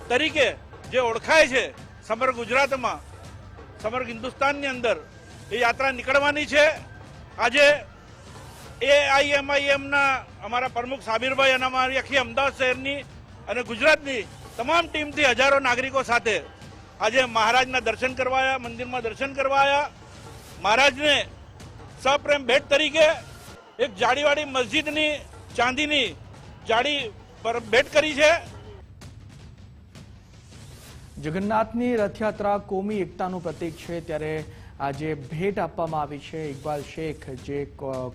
તરીકે જે ઓળખાય છે સમગ્ર ગુજરાતમાં, સમગ્ર હિન્દુસ્તાનની અંદર એ યાત્રા નીકળવાની છે. આજે AIMIMના અમારા પ્રમુખ સાબિરભાઈ અને અમારી આખી અમદાવાદ શહેરની અને ગુજરાતની તમામ ટીમથી હજારો નાગરિકો સાથે આજે મહારાજના દર્શન કરવા આવ્યા, મંદિરમાં દર્શન કરવા આવ્યા. મહારાજને સપ્રેમ ભેટ તરીકે એક જાળીવાળી મસ્જિદની ચાંદીની જાળી પર ભેટ કરી છે. જગન્નાથની રથયાત્રા કોમી એકતાનું પ્રતીક છે. ત્યારે આજે ભેટ આપવામાં આવી છે. ઇકબાલ શેખ જે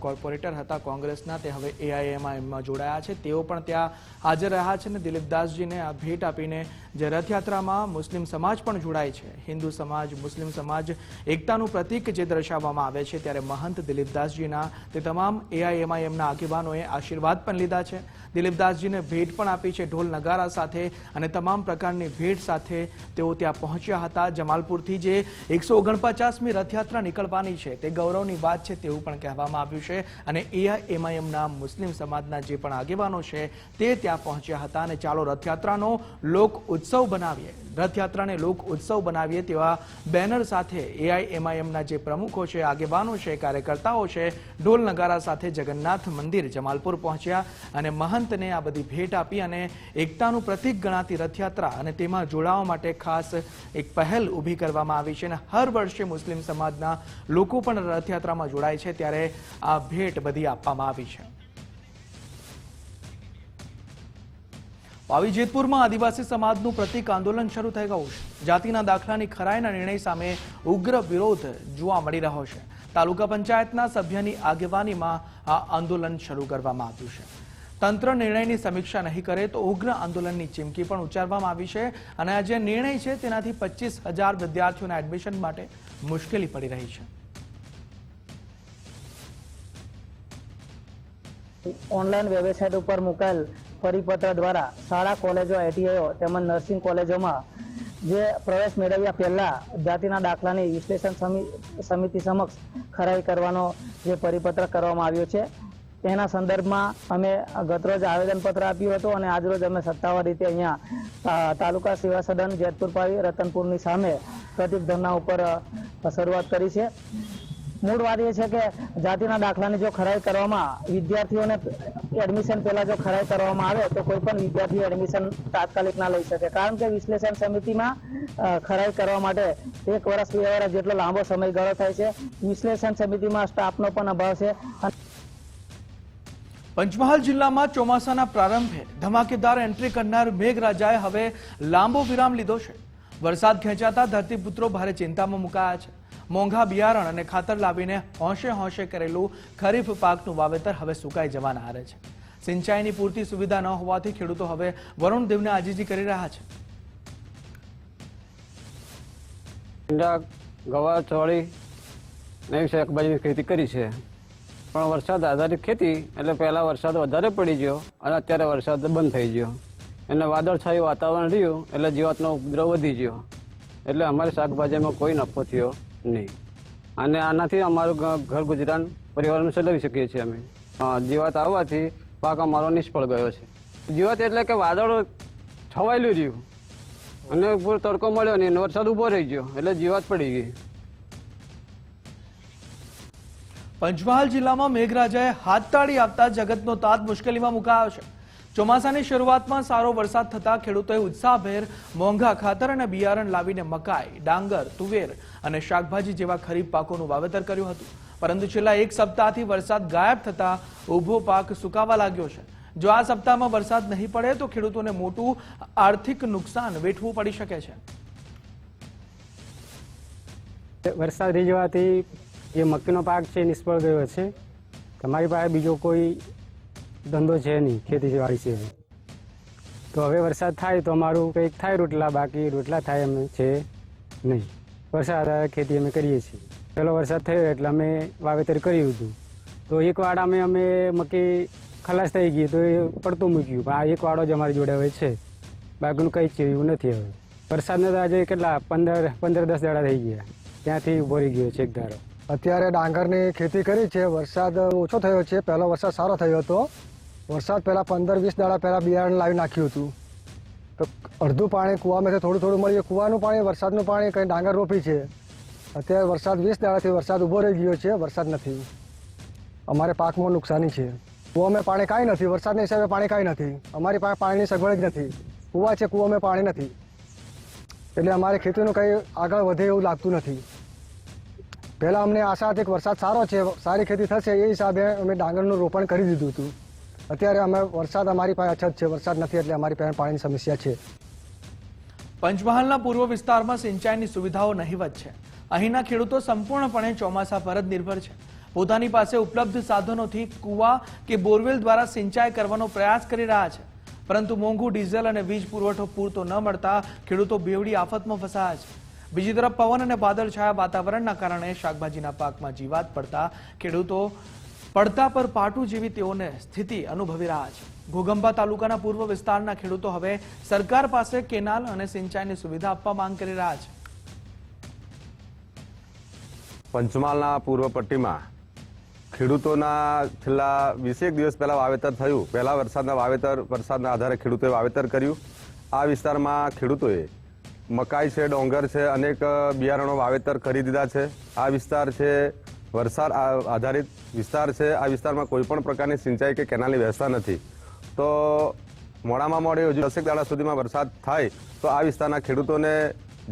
કોર્પોરેટર હતા કોંગ્રેસના તે હવે AIMIMમાં જોડાયા છે. તેઓ પણ ત્યાં હાજર રહ્યા છે અને દિલીપદાસજીને આ ભેટ આપીને જે રથયાત્રામાં મુસ્લિમ સમાજ પણ જોડાય છે. હિન્દુ સમાજ, મુસ્લિમ સમાજ એકતાનું પ્રતીક જે દર્શાવવામાં આવે છે. ત્યારે મહંત દિલીપદાસજીના તે તમામ AIMIMના આગેવાનોએ આશીર્વાદ પણ લીધા છે. દિલીપદાસજીને ભેટ પણ આપી છે ઢોલ નગારા સાથે અને તમામ પ્રકારની ભેટ સાથે તેઓ ત્યાં પહોંચ્યા હતા. જમાલપુરથી જે 149મી મુસ્લિમની રથયાત્રા નીકળવાની છે તે ગૌરવની વાત છે તેવું પણ કહેવામાં આવ્યું છે અને એઆઈએમઆઈએમના મુસ્લિમ સમાજના જે પણ આગેવાનો છે તે ત્યાં પહોંચ્યા હતા અને ચાલો રથયાત્રાનો લોક ઉત્સવ બનાવીએ, રથયાત્રાને લોક ઉત્સવ બનાવીએ તેવા બેનર સાથે એઆઈએમઆઈએમના જે પ્રમુખો છે, આગેવાનો છે, કાર્યકર્તાઓ છે, ઢોલ નગારા સાથે જગન્નાથ મંદિર જમાલપુર પહોંચ્યા અને મહંતને આ બધી ભેટ આપી અને એકતાનું પ્રતીક ગણાતી રથયાત્રા અને તેમાં જોડાવા માટે ખાસ એક પહેલ ઊભી કરવામાં આવી છે અને હર વર્ષે મુસ્લિમ સમાજના લોકો પણ રથયાત્રામાં જોડાય છે ત્યારે આ ભેટ બધી આપવામાં આવી છે. પાવી જેતપુરમાં આદિવાસી સમાજનું પ્રતિક આંદોલન શરૂ થઈ ગયું છે. જાતિના દાખલાની ખરાઈના નિર્ણય સામે ઉગ્ર વિરોધ જોવા મળી રહ્યો છે. તાલુકા પંચાયતના સભ્યની આગેવાનીમાં આ આંદોલન શરૂ કરવામાં આવ્યું છે. તંત્ર નિર્ણયની સમીક્ષા નહીં કરે તો ઉગ્ર આંદોલનની ચીમકી પણ ઉચ્ચારવામાં આવી છે અને આ જે નિર્ણય છે તેનાથી 25,000 વિદ્યાર્થીઓના એડમિશન માટે મુશ્કેલી પડી રહી છે. ઓનલાઈન વેબસાઇટ ઉપર મુકાયેલ પરિપત્ર દ્વારા શાળા, કોલેજો, આઈટીઆઈઓ તેમજ નર્સિંગ કોલેજોમાં જે પ્રવેશ મેળવ્યા પહેલા જાતિના દાખલાની વિશ્લેષણ સમિતિ સમક્ષ ખરાઈ કરવાનો જે પરિપત્ર કરવામાં આવ્યો છે તેના સંદર્ભમાં અમે ગતરોજ આવેદનપત્ર આપ્યું હતું અને આજરોજ અમે સત્તાવાર રીતે અહીંયા તાલુકા સેવા સદન જેતપુર પાવી રતનપુરની સામે પ્રતિક ધરણા ઉપર શરૂઆત કરી છે. મૂળ વાત એ છે કે જાતિના દાખલાની જો ખરાઈ કરવામાં વિદ્યાર્થીઓને એડમિશન પહેલા જો ખરાઈ કરવામાં આવે તો કોઈ પણ વિદ્યાર્થી એડમિશન તાત્કાલિક ના લઈ શકે, કારણ કે વિશ્લેષણ સમિતિમાં ખરાઈ કરવા માટે 1 વર્ષ 2 વર્ષ જેટલો લાંબો સમયગાળો થાય છે. વિશ્લેષણ સમિતિમાં સ્ટાફનો પણ અભાવ છે. પંચમહાલ જિલ્લામાં ચોમાસાના પ્રારંભે ધમાકેદાર એન્ટ્રી કરનાર મેઘરાજાએ હવે લાંબો વિરામ લીધો છે. વરસાદ ખેંચાતા ધરતીપુત્રો ભારે ચિંતામાં મુકાયા છે. મોંઘા બિયારણ અને ખાતર લાવીને હોંશે હોંશે કરેલું ખરીફ પાકનું વાવેતર હવે સુકાઈ જવાના આરે છે. સિંચાઈની પૂરતી સુવિધા ન હોવાથી ખેડૂતો હવે વરુણદેવને આજીજી કરી રહ્યા છે. ગવાર, ચોળી નવી શાકભાજીની ખેતી કરી છે, પણ વરસાદ આધારિત ખેતી એટલે પહેલા વરસાદ વધારે પડી ગયો અને અત્યારે વરસાદ બંધ થઈ ગયો અને વાદળછાયું વાતાવરણ રહ્યું એટલે જીવાતનો ઉપદ્રવ વધી ગયો એટલે અમારી શાકભાજીમાં કોઈ નફો થયો નહીં અને આનાથી અમારું ઘર ગુજરાન પરિવારનું ચલાવી શકીએ છીએ અમે. જીવાત આવવાથી પાક અમારો નિષ્ફળ ગયો છે. જીવાત એટલે કે વાદળ છવાયેલું રહ્યું અને પૂરો તડકો મળ્યો નહીં અને વરસાદ ઊભો રહી ગયો એટલે જીવાત પડી ગઈ. પંચમહાલ જિલ્લામાં મેઘરાજાએ હાથતાળી આપતા જગતનો તાત મુશ્કેલીમાં મુકાયો છે. ચોમાસાની શરૂઆતમાં સારો વરસાદ થતા ખેડૂતોએ ઉત્સાહભેર મોંઘા ખાતર અને બિયારણ લાવીને મકાઈ, ડાંગર, તુવેર અને શાકભાજી જેવા ખરીફ પાકોનું વાવેતર કર્યું હતું, પરંતુ છેલ્લા 1 સપ્તાહથી વરસાદ ગાયબ થતા ઊભો પાક સુકાવા લાગ્યો છે. જો આ સપ્તાહમાં વરસાદ નહીં પડે તો ખેડૂતોને મોટું આર્થિક નુકસાન વેઠવું પડી શકે છે. વરસાદ રહી જવાથી જે મકઈનો પાક છે નિષ્ફળ ગયો છે. તમારી પાસે બીજો કોઈ ધંધો છે નહીં, ખેતીવાડી છે તો હવે વરસાદ થાય તો અમારું કંઈક થાય રોટલા, બાકી રોટલા થાય એમ છે નહીં. વરસાદ ખેતી અમે કરીએ છીએ. પહેલો વરસાદ થયો એટલે અમે વાવેતર કર્યું હતું તો એક વાડામાં અમે મકઈ ખલાસ થઈ ગઈ તો એ પડતું મૂક્યું, પણ આ એક વાડો જ અમારી જોડે હવે છે, બાકીનું કંઈ છે એવું નથી. હવે વરસાદને તો આજે કેટલા 15-10 દાડા થઈ ગયા, ત્યાંથી ઉભો રહી ગયો છે એક ધારો. અત્યારે ડાંગરની ખેતી કરી છે. વરસાદ ઓછો થયો છે, પહેલો વરસાદ સારો થયો હતો. વરસાદ પહેલાં 15-20 દાડા પહેલાં બિયારણ લાવી નાખ્યું હતું તો અડધું પાણી કૂવામાંથી થોડું થોડું મળ્યું. કૂવાનું પાણી, વરસાદનું પાણી કંઈ ડાંગર રોપી છે. અત્યારે વરસાદ 20 દાડાથી વરસાદ ઊભો રહી ગયો છે, વરસાદ નથી. અમારે પાકમાં નુકસાની છે. કૂવામાં પાણી કાંઈ નથી, વરસાદના હિસાબે પાણી કાંઈ નથી. અમારી પાસે પાણીની સગવડ જ નથી. કૂવા છે, કૂવામાં પાણી નથી, એટલે અમારે ખેતીનું કંઈ આગળ વધે એવું લાગતું નથી. પહેલાં અમને આશા હતી કે વરસાદ સારો છે, સારી ખેતી થશે, એ હિસાબે અમે ડાંગરનું રોપણ કરી દીધું હતું. અત્યારે અમે વરસાદ અમારી પાસે અછત છે, વરસાદ નથી એટલે અમારી પાસે પાણીની સમસ્યા છે. પંચમહાલના પૂર્વ વિસ્તારમાં સિંચાઈની સુવિધાઓ નહિવત છે. અહીંના ખેડૂતો સંપૂર્ણપણે ચોમાસા પર જ નિર્ભર છે. પોતાની પાસે ઉપલબ્ધ સાધનોથી કૂવા કે બોરવેલ દ્વારા સિંચાઈ કરવાનો પ્રયાસ કરી રહ્યા છે, પરંતુ મોંઘું ડીઝલ અને વીજ પુરવઠો પૂરતો ન મળતા ખેડૂતો બેવડી આફતમાં ફસાયા છે. બીજી તરફ પવન અને વાદળછાયા વાતાવરણના કારણે શાકભાજીના પાકમાં જીવાત પડતા ખેડૂતો પડતા પર પાટું જેવી તેઓને સ્થિતિ અનુભવી રહ્યા છે. ઘોગંબા તાલુકાના પૂર્વ વિસ્તારના ખેડૂતો હવે સરકાર પાસે કેનાલ અને સિંચાઈની સુવિધા આપવા માંગ કરી રહ્યા છે. પંચમહાલના પૂર્વ પટ્ટીમાં ખેડૂતોના છેલ્લા 20 દિવસ પહેલા વાવેતર થયું. પહેલા વરસાદના આધારે ખેડૂતોએ વાવેતર કર્યું. આ વિસ્તારમાં ખેડૂતોએ મકાઈ છે, ડોંગર છે, અનેક બિયારણો વાવેતર કરી દીધા છે. આ વિસ્તાર છે વરસાદ આધારિત વિસ્તાર છે. આ વિસ્તારમાં કોઈ પણ પ્રકારની સિંચાઈ કે કેનાલની વ્યવસ્થા નથી. તો મોડામાં મોડી હજુ 10 દાડા સુધીમાં વરસાદ થાય તો આ વિસ્તારના ખેડૂતોને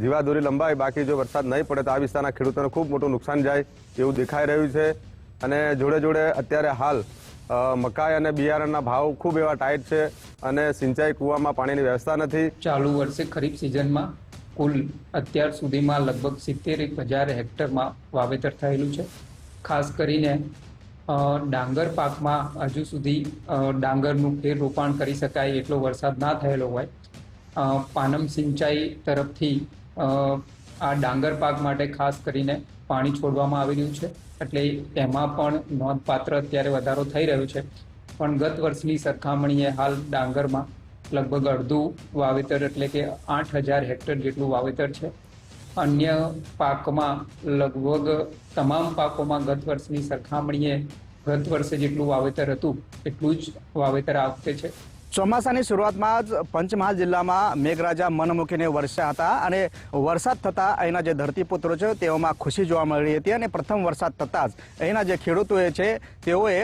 જીવાદોરી લંબાય. બાકી જો વરસાદ નહીં પડે તો આ વિસ્તારના ખેડૂતોને ખૂબ મોટું નુકસાન જાય એવું દેખાઈ રહ્યું છે. અને જોડે જોડે અત્યારે હાલ મકાઈ અને બિયારણના ભાવ ખૂબ એવા ટાઈટ છે અને સિંચાઈ કૂવામાં પાણીની વ્યવસ્થા નથી. ચાલુ વર્ષે ખરીફ સિઝનમાં કુલ અત્યાર સુધીમાં લગભગ 70,000 હેક્ટરમાં વાવેતર થયેલું છે. ખાસ કરીને ડાંગર પાકમાં હજુ સુધી ડાંગરનું ફેર રોપાણ કરી શકાય એટલો વરસાદ ના થયેલો હોય. પાનમ સિંચાઈ તરફથી આ ડાંગર પાક માટે ખાસ કરીને પાણી છોડવામાં આવી રહ્યું છે, એટલે એમાં પણ નોંધપાત્ર અત્યારે વધારો થઈ રહ્યો છે. પણ ગત વર્ષની સરખામણીએ હાલ ડાંગરમાં લગભગ અડધું વાવેતર એટલે કે 8,000 હેક્ટર જેટલું વાવેતર છે. અન્ય પાકમાં લગભગ તમામ પાકોમાં ગત વર્ષની સરખામણીએ ગત વર્ષે જેટલું વાવેતર હતું એટલું જ વાવેતર આ વખતે છે. ચોમાસાની શરૂઆતમાં જ પંચમહાલ જિલ્લામાં મેઘરાજા મન મૂકીને વરસ્યા હતા અને વરસાદ થતાં અહીંના જે ધરતીપુત્રો છે તેઓમાં ખુશી જોવા મળી હતી. અને પ્રથમ વરસાદ થતાં જ અહીંના જે ખેડૂતોએ છે તેઓએ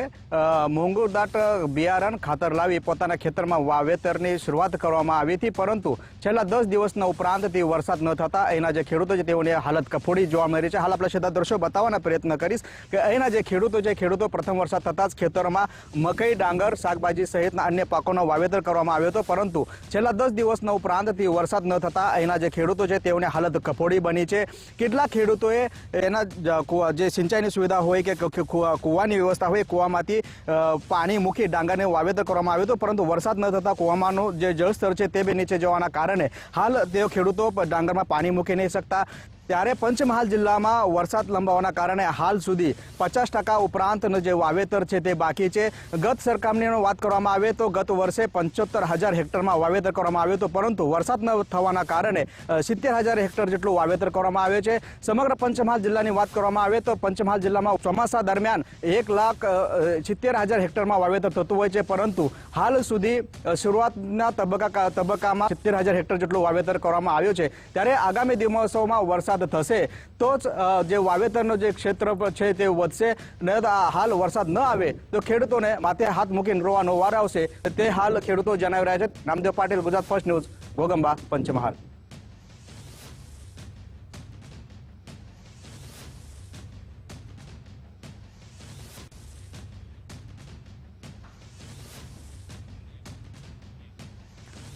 મોંઘુદાટ બિયારણ ખાતર લાવી પોતાના ખેતરમાં વાવેતરની શરૂઆત કરવામાં આવી હતી. પરંતુ છેલ્લા 10 દિવસના ઉપરાંતથી વરસાદ ન થતાં અહીંના જે ખેડૂતો છે તેઓની હાલત કફોડી જોવા મળી છે. હાલ આપણે સીધા દ્રશ્યો બતાવવાના પ્રયત્ન કરીશ કે અહીંના જે ખેડૂતો પ્રથમ વરસાદ થતાં જ ખેતરોમાં મકઈ, ડાંગર, શાકભાજી સહિતના અન્ય પાકોનો વાવેતર કરવામાં આવ્યો હતો. પરંતુ છેલ્લા 10 દિવસના ઉપરાંતથી વરસાદ ન થતા અહીંના જે ખેડૂતો છે તેઓની હાલત કફોડી બની છે. કેટલાક ખેડૂતોએ એના જે સિંચાઈની સુવિધા હોય કે કૂવાની વ્યવસ્થા હોય કૂવામાંથી પાણી મૂકી ડાંગરને વાવેતર કરવામાં આવ્યું હતું. પરંતુ વરસાદ ન થતા કૂવામાંનું જે જળસ્તર છે તે બી નીચે જવાના કારણે હાલ તેઓ ખેડૂતો ડાંગરમાં પાણી મૂકી નહીં શકતા. ત્યારે પંચમહાલ જિલ્લામાં વરસાદ લંબાવવાના કારણે હાલ સુધી 50% ઉપરાંતનું જે વાવેતર છે તે બાકી છે. ગત સરખામણીની વાત કરવામાં આવે તો ગત વર્ષે 75,000 હેક્ટરમાં વાવેતર કરવામાં આવ્યું હતું, પરંતુ વરસાદ ન થવાના કારણે 70,000 હેક્ટર જેટલું વાવેતર કરવામાં આવ્યું છે. સમગ્ર પંચમહાલ જિલ્લાની વાત કરવામાં આવે તો પંચમહાલ જિલ્લામાં ચોમાસા દરમિયાન 1,70,000 હેક્ટરમાં વાવેતર થતું હોય છે, પરંતુ હાલ સુધી શરૂઆતના તબક્કામાં 70,000 હેક્ટર જેટલું વાવેતર કરવામાં આવ્યું છે. ત્યારે આગામી દિવસોમાં વરસાદ થશે તો જ જે વાવેતરનો જે ક્ષેત્ર છે તે વધશે. હાલ વરસાદ ન આવે તો ખેડૂતોને માથે હાથ મૂકીને રોવાનો વાર આવશે, તે હાલ ખેડૂતો જણાવી રહ્યા છે. Namdev Patil, Gujarat first news, Ghoghamba, Panchmahal.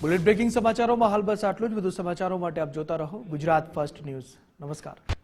Bullet breaking સમાચારોમાં હાલ બસ આટલું જ. વધુ સમાચારો માટે આપ જોતા રહો ગુજરાત ફર્સ્ટ ન્યૂઝ. નમસ્કાર.